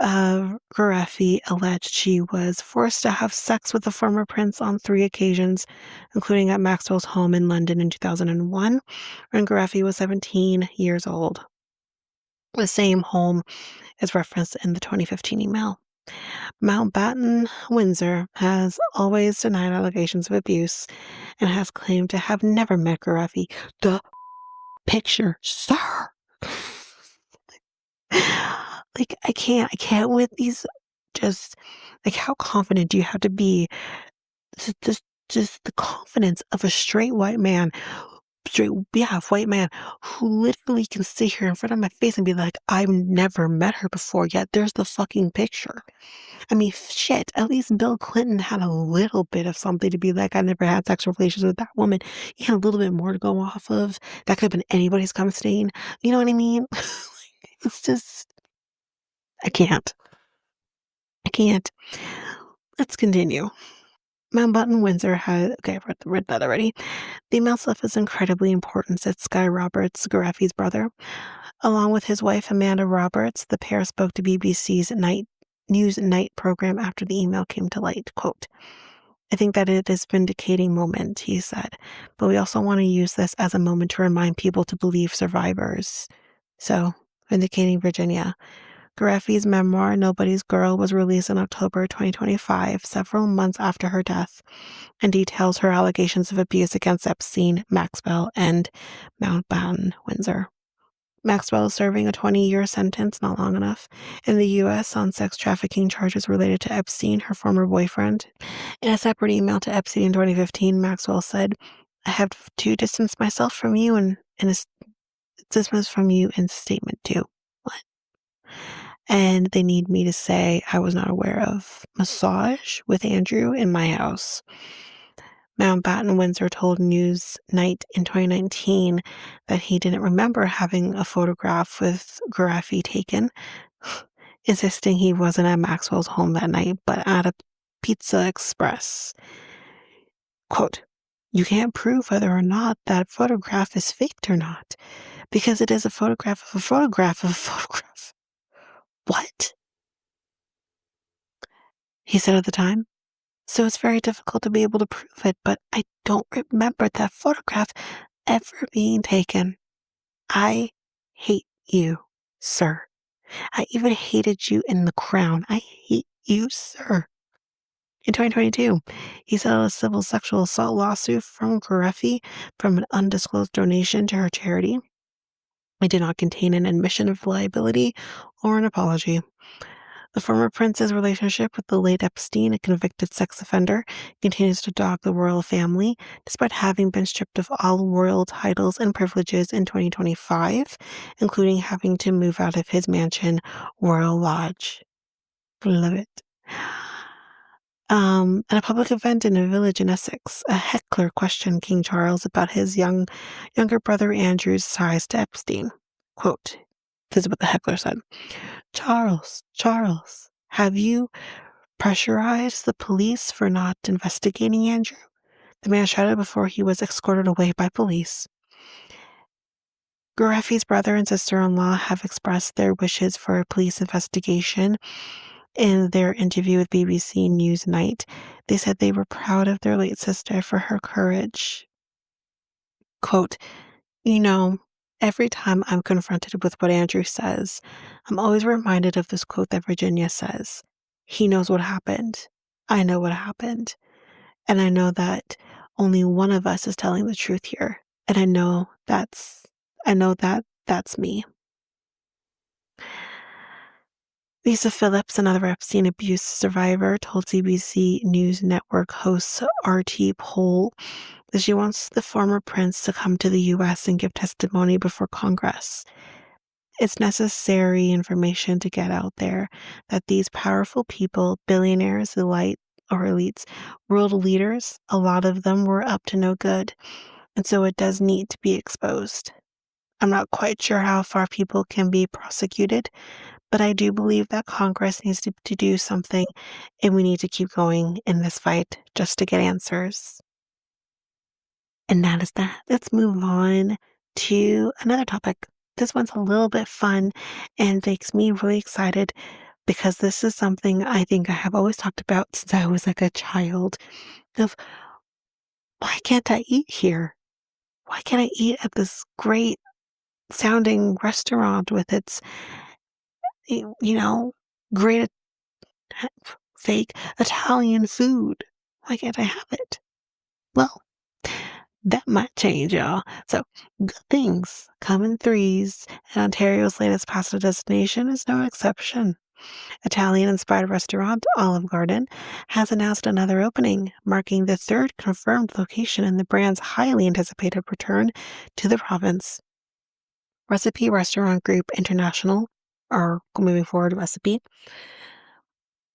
Gareffi alleged she was forced to have sex with the former prince on 3 occasions, including at Maxwell's home in London in 2001, when Gareffi was 17 years old. The same home is referenced in the 2015 email. Mountbatten Windsor has always denied allegations of abuse and has claimed to have never met Gareffi. The picture, sir. Like, I can't with these, just, like, how confident do you have to be? Just the confidence of a straight white man, white man, who literally can sit here in front of my face and be like, I've never met her before, yet there's the fucking picture. I mean, shit, at least Bill Clinton had a little bit of something to be like, I never had sexual relations with that woman. He had a little bit more to go off of. That could have been anybody's cum stain. You know what I mean? It's just, I can't. Let's continue. Mountbatten Windsor had, okay, I've read that already. The email stuff is incredibly important, said Sky Roberts, Gareffi's brother. Along with his wife, Amanda Roberts, the pair spoke to BBC's News Night program after the email came to light. Quote, I think that it is a vindicating moment, he said, but we also want to use this as a moment to remind people to believe survivors. So, vindicating Virginia. Gareffi's memoir, Nobody's Girl, was released in October 2025, several months after her death, and details her allegations of abuse against Epstein, Maxwell, and Mountbatten Windsor. Maxwell is serving a 20-year sentence, not long enough, in the U.S. on sex trafficking charges related to Epstein, her former boyfriend. In a separate email to Epstein in 2015, Maxwell said, I have to distance myself from you and distance from you in statement 2. What? And they need me to say I was not aware of massage with Andrew in my house. Mountbatten Windsor told Newsnight in 2019 that he didn't remember having a photograph with Gareffi taken, insisting he wasn't at Maxwell's home that night, but at a Pizza Express. Quote, you can't prove whether or not that photograph is faked or not, because it is a photograph of a photograph of a photograph. What? He said at the time. So it's very difficult to be able to prove it, but I don't remember that photograph ever being taken. I hate you, sir. I even hated you in The Crown. I hate you, sir. In 2022, he settled a civil sexual assault lawsuit from Gareffi from an undisclosed donation to her charity. It did not contain an admission of liability or an apology. The former prince's relationship with the late Epstein, a convicted sex offender, continues to dog the royal family, despite having been stripped of all royal titles and privileges in 2025, including having to move out of his mansion, Royal Lodge. Love it. At a public event in a village in Essex, a heckler questioned King Charles about his younger brother Andrew's ties to Epstein. Quote, this is what the heckler said. Charles, have you pressurized the police for not investigating Andrew? The man shouted before he was escorted away by police. Gareffi's brother and sister-in-law have expressed their wishes for a police investigation. In their interview with BBC Newsnight, they said they were proud of their late sister for her courage. Quote, you know, every time I'm confronted with what Andrew says, I'm always reminded of this quote that Virginia says. He knows what happened. I know what happened. And I know that only one of us is telling the truth here. And I know that that's me. Lisa Phillips, another Epstein abuse survivor, told CBC News Network host RT Poll that she wants the former prince to come to the U.S. and give testimony before Congress. It's necessary information to get out there that these powerful people, billionaires, elites, world leaders, a lot of them were up to no good. And so it does need to be exposed. I'm not quite sure how far people can be prosecuted, but I do believe that Congress needs to do something, and we need to keep going in this fight just to get answers. And that is that. Let's move on to another topic. This one's a little bit fun and makes me really excited because this is something I think I have always talked about since I was like a child of why can't I eat here? Why can't I eat at this great sounding restaurant with its, great fake Italian food? Why can't I have it? Well, that might change, y'all. So, good things come in threes, and Ontario's latest pasta destination is no exception. Italian-inspired restaurant Olive Garden has announced another opening, marking the third confirmed location in the brand's highly anticipated return to the province. Recipe Restaurant Group International, or moving forward, Recipe,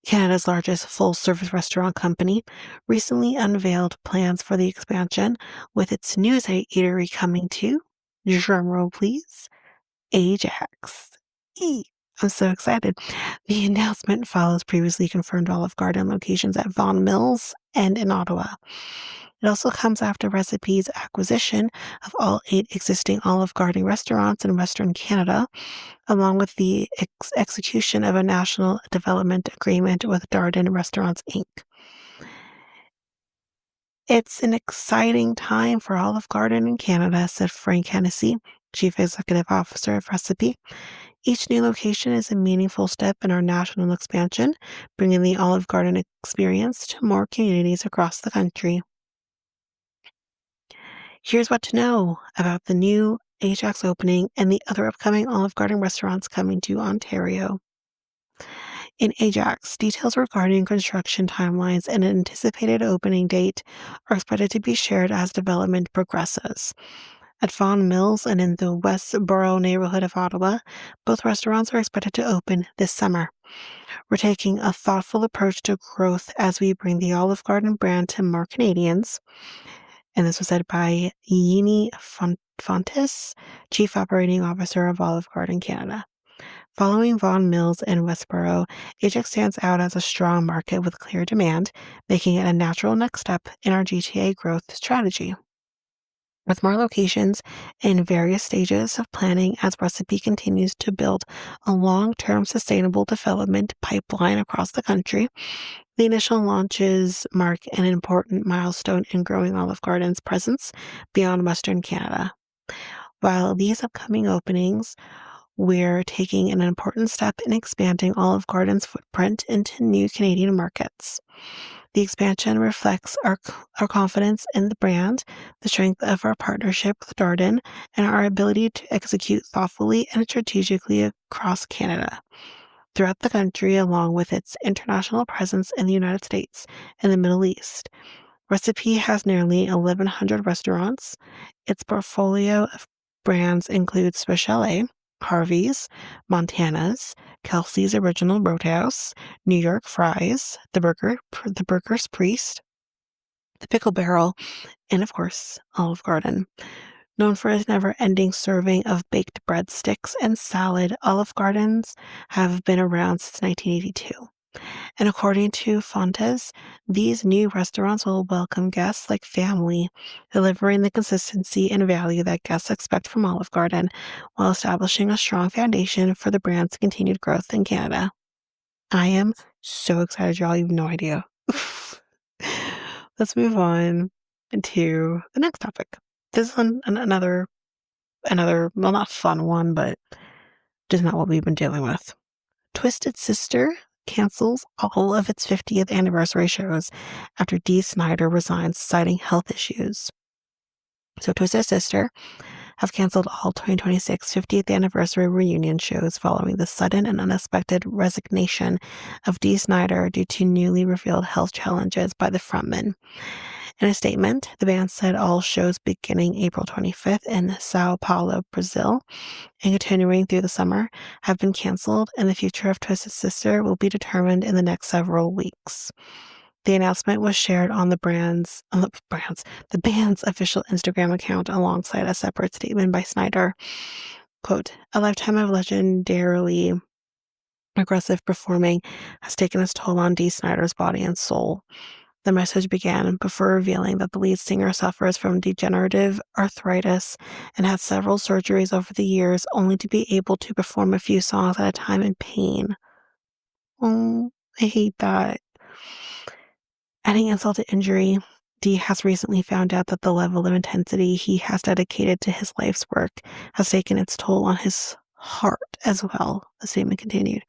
Canada's largest full-service restaurant company, recently unveiled plans for the expansion, with its newest eatery coming to, drumroll please, Ajax. I'm so excited. The announcement follows previously confirmed Olive Garden locations at Vaughan Mills and in Ottawa. It also comes after Recipe's acquisition of all 8 existing Olive Garden restaurants in Western Canada, along with the execution of a national development agreement with Darden Restaurants Inc. It's an exciting time for Olive Garden in Canada, said Frank Hennessy, Chief Executive Officer of Recipe. Each new location is a meaningful step in our national expansion, bringing the Olive Garden experience to more communities across the country. Here's what to know about the new Ajax opening and the other upcoming Olive Garden restaurants coming to Ontario. In Ajax, details regarding construction timelines and an anticipated opening date are expected to be shared as development progresses. At Vaughan Mills and in the Westboro neighborhood of Ottawa, both restaurants are expected to open this summer. We're taking a thoughtful approach to growth as we bring the Olive Garden brand to more Canadians. And this was said by Yini Fontes, Chief Operating Officer of Olive Garden Canada. Following Vaughan Mills and Westboro, Ajax stands out as a strong market with clear demand, making it a natural next step in our GTA growth strategy. With more locations in various stages of planning as Recipe continues to build a long-term sustainable development pipeline across the country, the initial launches mark an important milestone in growing Olive Garden's presence beyond Western Canada. While these upcoming openings, we're taking an important step in expanding Olive Garden's footprint into new Canadian markets. The expansion reflects our confidence in the brand, the strength of our partnership with Darden, and our ability to execute thoughtfully and strategically across Canada. Throughout the country, along with its international presence in the United States and the Middle East, Recipe has nearly 1,100 restaurants. Its portfolio of brands includes Speciale, Harvey's, Montana's, Kelsey's Original Roadhouse, New York Fries, the Burger's Priest, the Pickle Barrel, and of course, Olive Garden. Known for its never-ending serving of baked breadsticks and salad, Olive Gardens have been around since 1982. And according to Fontes, these new restaurants will welcome guests like family, delivering the consistency and value that guests expect from Olive Garden, while establishing a strong foundation for the brand's continued growth in Canada. I am so excited, y'all. You have no idea. Let's move on to the next topic. This is another, well, not fun one, but just not what we've been dealing with. Twisted Sister cancels all of its 50th anniversary shows after Dee Snider resigns, citing health issues. So Twisted Sister have canceled all 2026 50th anniversary reunion shows following the sudden and unexpected resignation of Dee Snider due to newly revealed health challenges by the frontman. In a statement, the band said all shows beginning April 25th in Sao Paulo, Brazil, and continuing through the summer have been canceled, and the future of Twisted Sister will be determined in the next several weeks. The announcement was shared on the band's official Instagram account alongside a separate statement by Snyder. Quote, "A lifetime of legendarily aggressive performing has taken its toll on Dee Snider's body and soul." The message began before revealing that the lead singer suffers from degenerative arthritis and had several surgeries over the years, only to be able to perform a few songs at a time in pain. Oh, I hate that. Adding insult to injury, Dee has recently found out that the level of intensity he has dedicated to his life's work has taken its toll on his heart as well, the statement continued.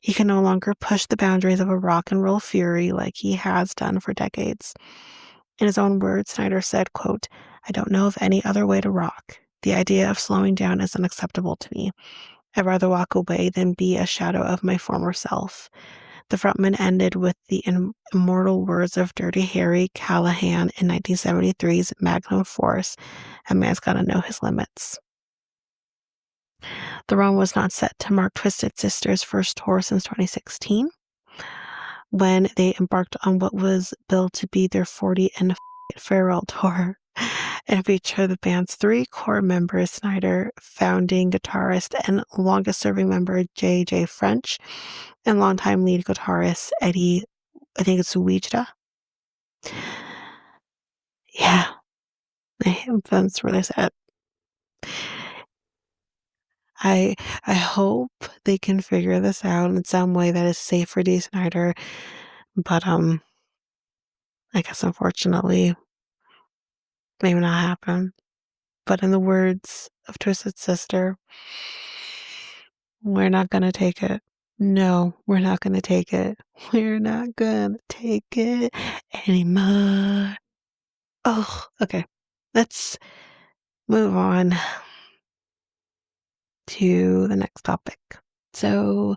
He can no longer push the boundaries of a rock and roll fury like he has done for decades. In his own words, Snyder said, quote, "I don't know of any other way to rock. The idea of slowing down is unacceptable to me. I'd rather walk away than be a shadow of my former self." The frontman ended with the immortal words of Dirty Harry Callahan in 1973's Magnum Force, "A man's gotta know his limits." The run was not set to mark Twisted Sister's first tour since 2016, when they embarked on what was billed to be their 40 and farewell tour, and featured the band's three core members: Snyder, founding guitarist and longest-serving member J.J. French, and longtime lead guitarist Eddie, I think it's Wijda. Yeah, that's really sad. I I hope they can figure this out in some way that is safe for Dee Snider, but I guess unfortunately maybe not happen. But in the words of Twisted Sister, we're not gonna take it. No, we're not gonna take it. We're not gonna take it anymore. Oh, okay. Let's move on to the next topic. So,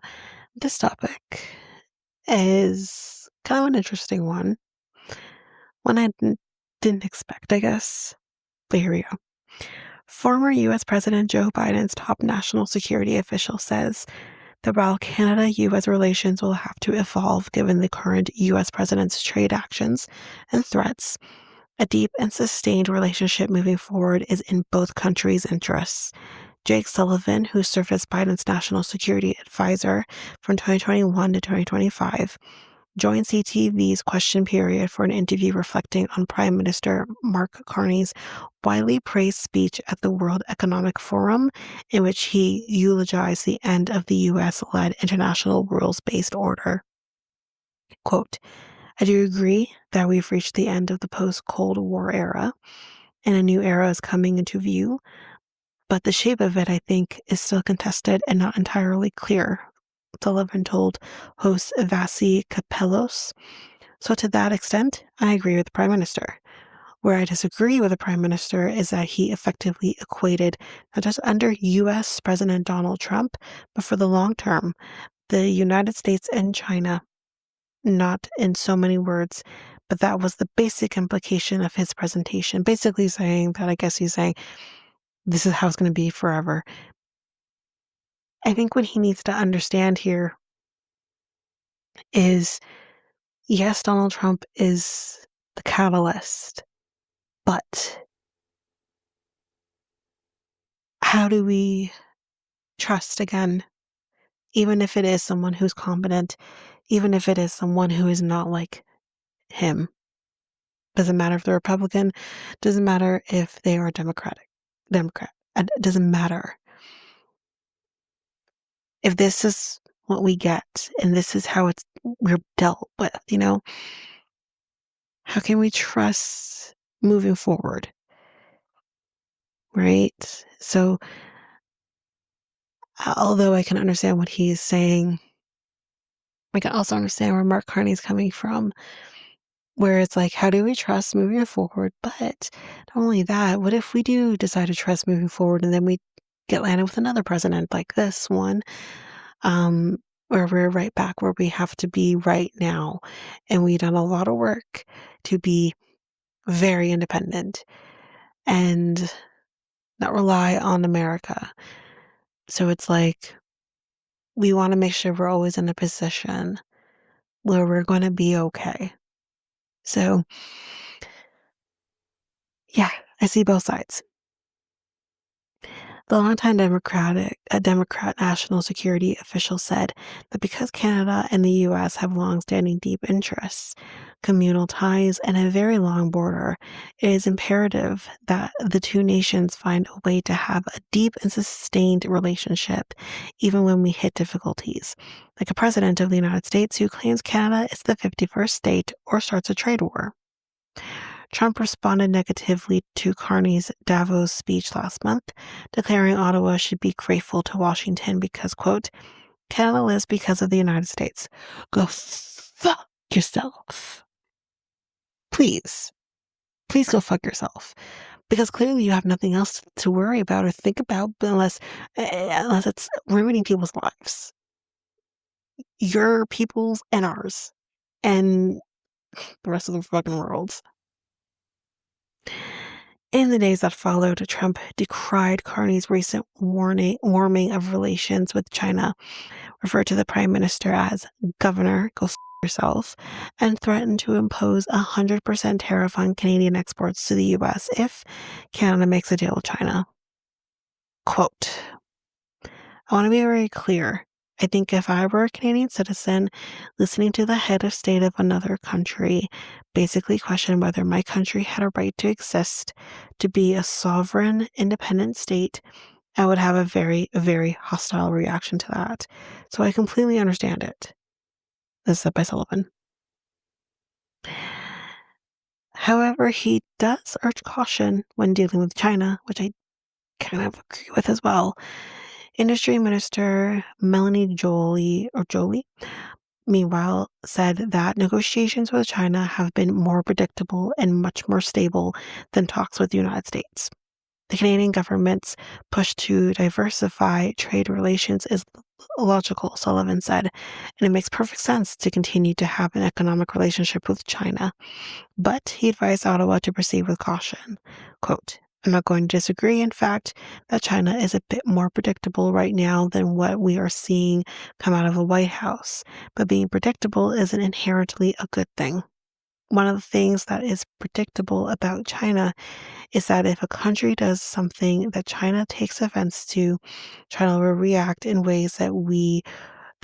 this topic is kind of an interesting one I didn't expect, I guess. But here we go. Former U.S. President Joe Biden's top national security official says that while Canada-U.S. relations will have to evolve given the current U.S. president's trade actions and threats, a deep and sustained relationship moving forward is in both countries' interests. Jake Sullivan, who served as Biden's national security advisor from 2021 to 2025, joined CTV's question period for an interview reflecting on Prime Minister Mark Carney's widely praised speech at the World Economic Forum, in which he eulogized the end of the U.S.-led international rules-based order. Quote, "I do agree that we've reached the end of the post-Cold War era, and a new era is coming into view, but the shape of it, I think, is still contested and not entirely clear," Sullivan told host Vasi Kapellos. "So to that extent, I agree with the Prime Minister. Where I disagree with the Prime Minister is that he effectively equated, not just under U.S. President Donald Trump, but for the long term, the United States and China. Not in so many words, but that was the basic implication of his presentation. Basically saying that, I guess he's saying, this is how it's going to be forever." I think what he needs to understand here is, yes, Donald Trump is the catalyst, but how do we trust again, even if it is someone who's competent, even if it is someone who is not like him? Doesn't matter if they're Republican, doesn't matter if they are Democrat. It doesn't matter. If this is what we get and this is how we're dealt with, how can we trust moving forward? Right? So, although I can understand what he's saying, I can also understand where Mark Carney's coming from, where it's like, how do we trust moving forward? But not only that, what if we do decide to trust moving forward and then we get landed with another president like this one, um, where we're right back where we have to be right now. And we've done a lot of work to be very independent and not rely on America. So it's like we want to make sure we're always in a position where we're going to be okay. So, yeah, I see both sides. The longtime Democrat national security official said that because Canada and the U.S. have long-standing deep interests, communal ties, and a very long border, it is imperative that the two nations find a way to have a deep and sustained relationship, even when we hit difficulties, like a president of the United States who claims Canada is the 51st state or starts a trade war. Trump responded negatively to Carney's Davos speech last month, declaring Ottawa should be grateful to Washington because, quote, Canada lives because of the United States. Go fuck yourself. Please. Please go fuck yourself. Because clearly you have nothing else to worry about or think about unless it's ruining people's lives. Your people's and ours. And the rest of the fucking world's. In the days that followed, Trump decried Carney's recent warming of relations with China, referred to the prime minister as governor, go f yourself, and threatened to impose a 100% tariff on Canadian exports to the U.S. if Canada makes a deal with China. Quote, I want to be very clear. I think if I were a Canadian citizen listening to the head of state of another country basically question whether my country had a right to exist, to be a sovereign, independent state, I would have a very, very hostile reaction to that. So I completely understand it. This is said by Sullivan. However, he does urge caution when dealing with China, which I kind of agree with as well. Industry Minister Melanie Joly, meanwhile, said that negotiations with China have been more predictable and much more stable than talks with the United States. The Canadian government's push to diversify trade relations is logical, Sullivan said, and it makes perfect sense to continue to have an economic relationship with China. But he advised Ottawa to proceed with caution. Quote, I'm not going to disagree, in fact, that China is a bit more predictable right now than what we are seeing come out of the White House, but being predictable isn't inherently a good thing. One of the things that is predictable about China is that if a country does something that China takes offense to, China will react in ways that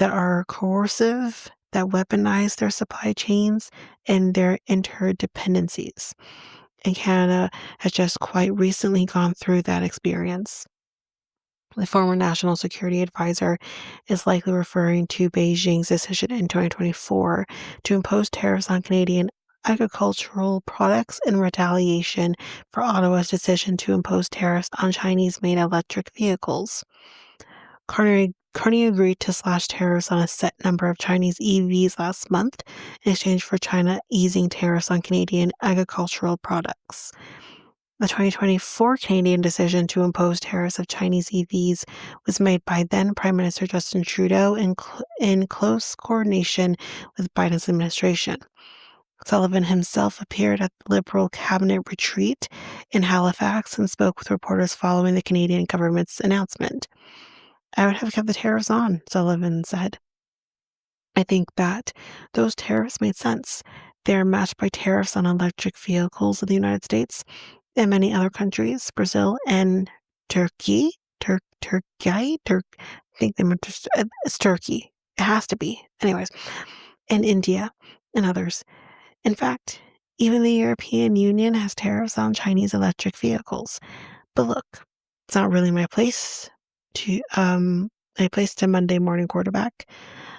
are coercive, that weaponize their supply chains and their interdependencies. And Canada has just quite recently gone through that experience. The former national security advisor is likely referring to Beijing's decision in 2024 to impose tariffs on Canadian agricultural products in retaliation for Ottawa's decision to impose tariffs on Chinese-made electric vehicles. Carney agreed to slash tariffs on a set number of Chinese EVs last month in exchange for China easing tariffs on Canadian agricultural products. The 2024 Canadian decision to impose tariffs of Chinese EVs was made by then Prime Minister Justin Trudeau in close coordination with Biden's administration. Sullivan himself appeared at the Liberal cabinet retreat in Halifax and spoke with reporters following the Canadian government's announcement. I would have kept the tariffs on, Sullivan said. I think that those tariffs made sense. They are matched by tariffs on electric vehicles in the United States and many other countries, Brazil and Turkey. I think they meant it's Turkey. It has to be. Anyways, and India and others. In fact, even the European Union has tariffs on Chinese electric vehicles. But look, it's not really my place to Monday morning quarterback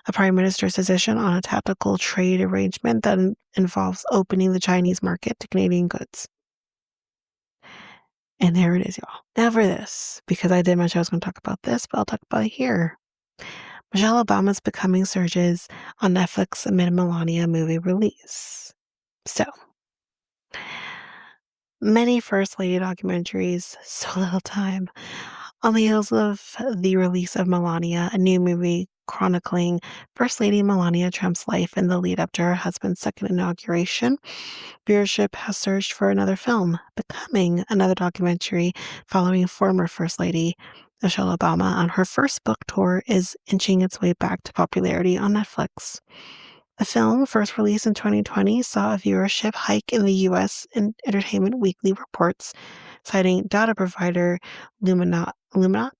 a prime minister's decision on a tactical trade arrangement that involves opening the Chinese market to Canadian goods. And there it is, y'all. Now for this, because I did mention I was going to talk about this, but I'll talk about it here. Michelle Obama's Becoming surges on Netflix amid Melania movie release. So, many First Lady documentaries, so little time. On the heels of the release of Melania, a new movie chronicling First Lady Melania Trump's life in the lead up to her husband's second inauguration, viewership has surged for another film, Becoming, another documentary following former First Lady Michelle Obama on her first book tour, is inching its way back to popularity on Netflix. The film, first released in 2020, saw a viewership hike in the U.S. in Entertainment Weekly reports, citing data provider Luminat. Luminat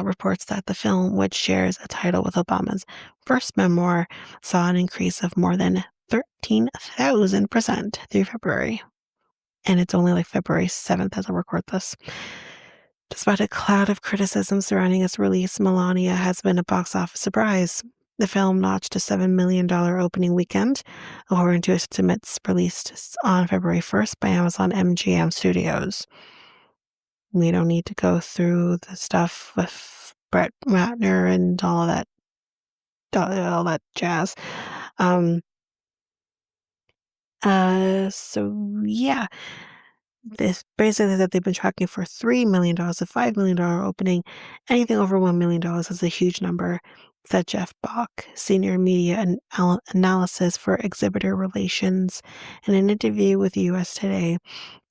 reports that the film, which shares a title with Obama's first memoir, saw an increase of more than 13,000% through February. And it's only like February 7th as I record this. Despite a cloud of criticism surrounding its release, Melania has been a box office surprise. The film notched a $7 million opening weekend, according to estimates released on February 1st by Amazon MGM Studios. We don't need to go through the stuff with Brett Ratner and all that jazz. So yeah, this basically that they've been tracking for $3 million, a $5 million opening. Anything over $1 million is a huge number, said Jeff Bach, senior media and analysis for exhibitor relations, in an interview with US Today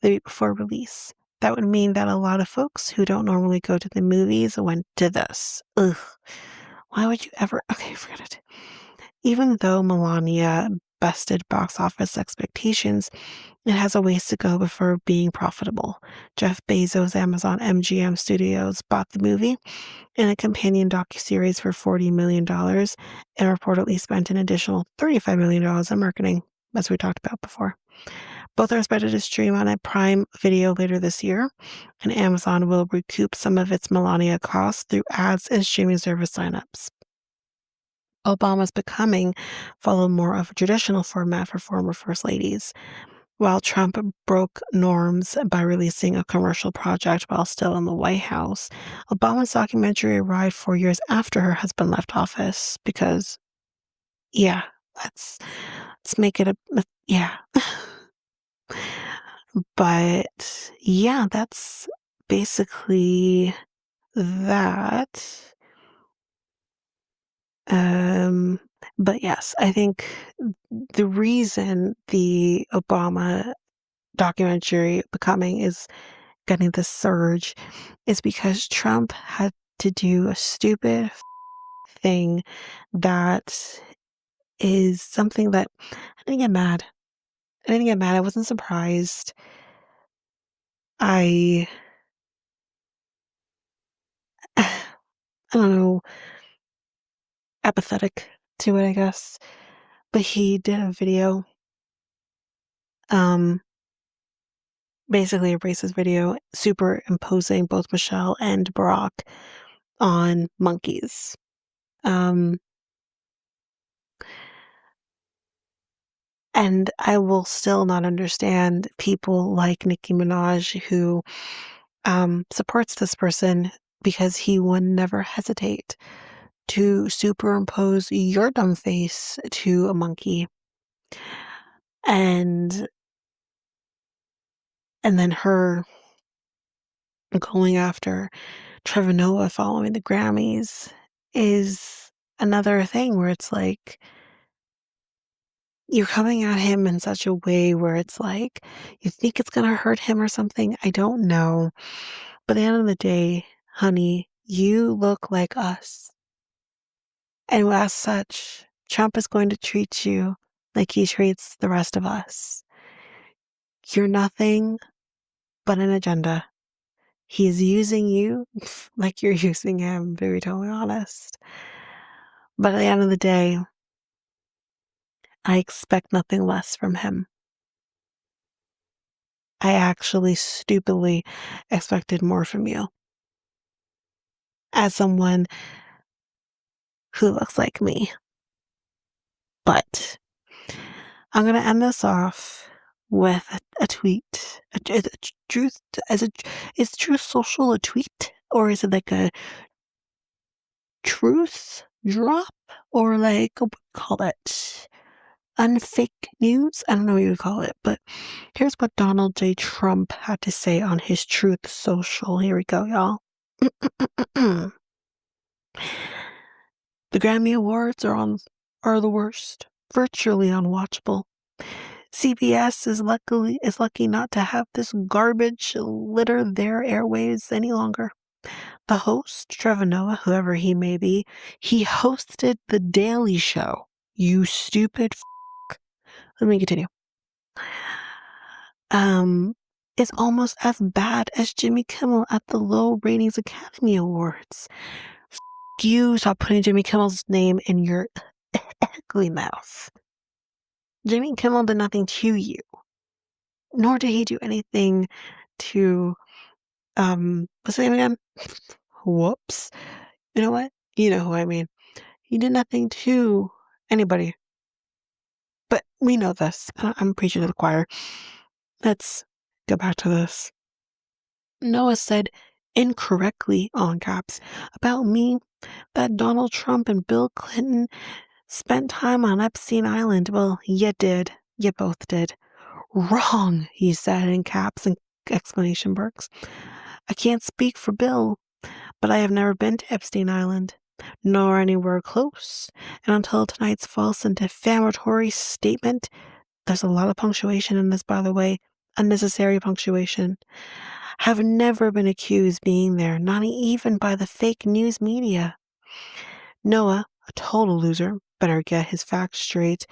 the week before release. That would mean that a lot of folks who don't normally go to the movies went to this. Ugh. Why would you ever? Okay, forget it. Even though Melania bested box office expectations, it has a ways to go before being profitable. Jeff Bezos' Amazon MGM Studios bought the movie in a companion docuseries for $40 million and reportedly spent an additional $35 million in marketing, as we talked about before. Both are expected to stream on a Prime Video later this year, and Amazon will recoup some of its Melania costs through ads and streaming service signups. Obama's Becoming followed more of a traditional format for former First Ladies. While Trump broke norms by releasing a commercial project while still in the White House, Obama's documentary arrived 4 years after her husband left office because, yeah, let's make it yeah. But yeah, that's basically that. Um, but yes, I think the reason the Obama documentary Becoming is getting this surge is because Trump had to do a stupid thing that is something that I didn't get mad. I didn't get mad. I wasn't surprised. I I don't know, apathetic to it, I guess. But he did a video, um, basically a racist video superimposing both Michelle and Barack on monkeys. Um, and I will still not understand people like Nicki Minaj who supports this person because he would never hesitate to superimpose your dumb face to a monkey. And then her going after Trevor Noah following the Grammys is another thing where it's like you're coming at him in such a way where it's like you think it's gonna hurt him or something. I don't know. But at the end of the day, honey, you look like us. And as such, Trump is going to treat you like he treats the rest of us. You're nothing but an agenda. He's using you like you're using him, to be totally honest. But at the end of the day, I expect nothing less from him. I actually stupidly expected more from you as someone who looks like me. But I'm going to end this off with a tweet. Truth, is Truth Social a tweet? Or is it like a truth drop, or like, what do you call it? Unfake news? I don't know what you would call it, but here's what Donald J. Trump had to say on his Truth Social. Here we go, y'all. The Grammy Awards are the worst, virtually unwatchable. CBS is lucky not to have this garbage litter their airwaves any longer. The host, Trevor Noah, whoever he may be, he hosted The Daily Show. You stupid Let me continue. It's almost as bad as Jimmy Kimmel at the low ratings Academy Awards. You stop putting Jimmy Kimmel's name in your ugly mouth. Jimmy Kimmel did nothing to you, nor did he do anything to, what's his name again? Whoops. You know what? You know who I mean. He did nothing to anybody. But we know this. I'm preaching to the choir. Let's go back to this. Noah said incorrectly, on caps, about me that Donald Trump and Bill Clinton spent time on Epstein Island. Well, you did. You both did. Wrong, he said in caps and exclamation marks. I can't speak for Bill, but I have never been to Epstein Island, nor anywhere close. And until tonight's false and defamatory statement, there's a lot of punctuation in this, by the way, unnecessary punctuation, have never been accused being there, not even by the fake news media. Noah, a total loser, better get his facts straight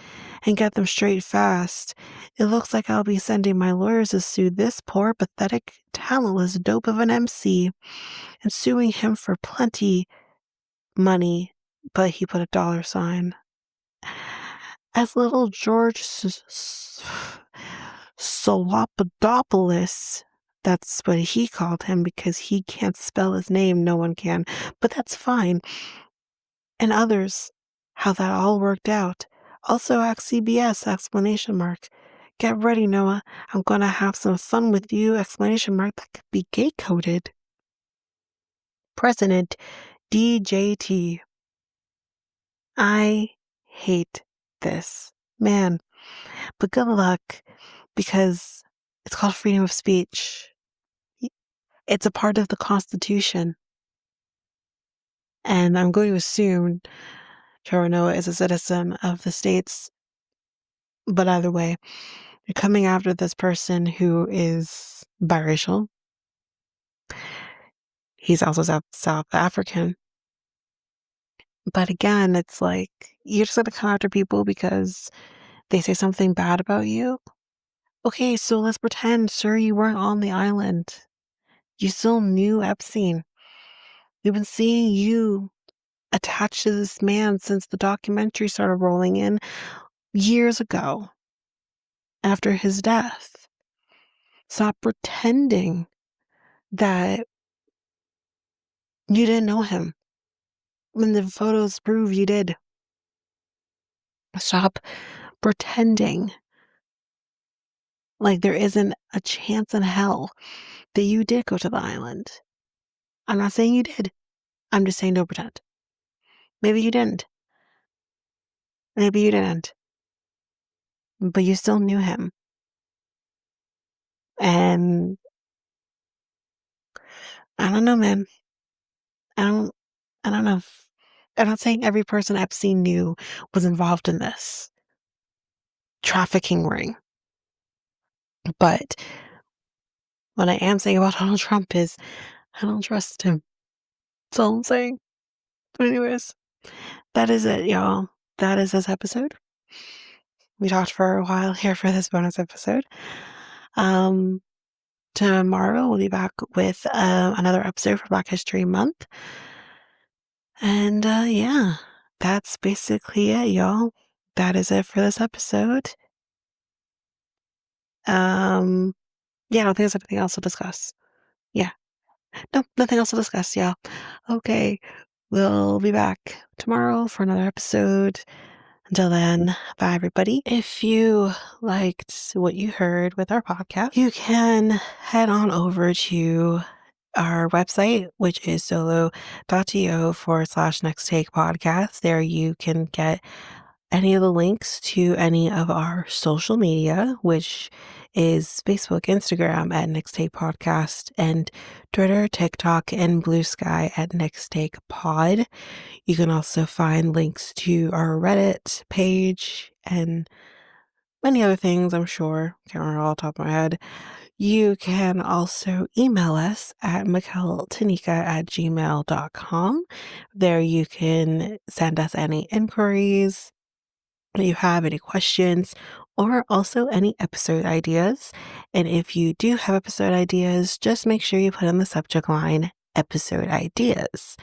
and get them straight fast. It looks like I'll be sending my lawyers to sue this poor, pathetic, talentless dope of an MC and suing him for plenty money, but he put a dollar sign. As little George Solopadopoulos, that's what he called him because he can't spell his name, no one can, but that's fine, and others, how that all worked out. Also ask CBS, exclamation mark. Get ready, Noah. I'm going to have some fun with you, exclamation mark. That could be gay-coded. President DJT. I hate this man, but good luck, because it's called freedom of speech. It's a part of the Constitution. And I'm going to assume Trevor Noah is a citizen of the States. But either way, you're coming after this person who is biracial. He's also South African. But again, it's like, you're just going to come after people because they say something bad about you? Okay, so let's pretend, sir, you weren't on the island. You still knew Epstein. We've been seeing you attached to this man since the documentary started rolling in years ago after his death. Stop pretending that you didn't know him when the photos prove you did. Stop pretending like there isn't a chance in hell that you did go to the island. I'm not saying you did. I'm just saying don't pretend. Maybe you didn't. Maybe you didn't. But you still knew him. And I don't know, man. I don't know. I'm not saying every person Epstein knew was involved in this trafficking ring. But what I am saying about Donald Trump is I don't trust him. That's all I'm saying. But anyways, that is it, y'all. That is this episode. We talked for a while here for this bonus episode. Tomorrow we'll be back with another episode for Black History Month. And yeah, that's basically it, y'all. That is it for this episode. Yeah, I don't think there's anything else to discuss. Yeah. No, nothing else to discuss, y'all. Okay, we'll be back tomorrow for another episode. Until then, bye everybody. If you liked what you heard with our podcast, you can head on over to our website, which is solo.to/next take podcast. There you can get any of the links to any of our social media, which is Facebook, Instagram at Next Take Podcast, and Twitter, TikTok, and Blue Sky at Next Take Pod. You can also find links to our Reddit page and many other things, I'm sure. Can't remember all off the top of my head. You can also email us at mikeltanyka@gmail.com. There you can send us any inquiries you have, any questions, or also any episode ideas. And if you do have episode ideas, just make sure you put in the subject line episode ideas,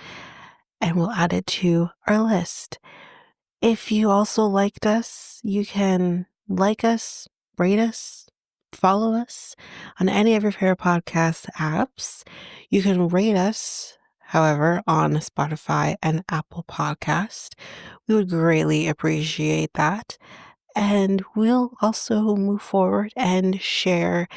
and we'll add it to our list. If you also liked us, you can like us, rate us, follow us on any of your favorite podcast apps. You can rate us, however, on Spotify and Apple Podcast. We would greatly appreciate that. And we'll also move forward and share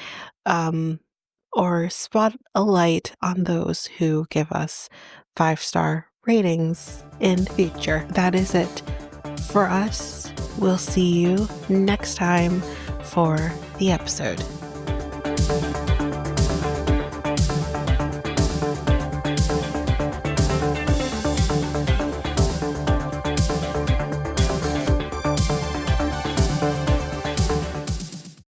or spot a light on those who give us 5-star ratings in the future. That is it for us. We'll see you next time for the episode.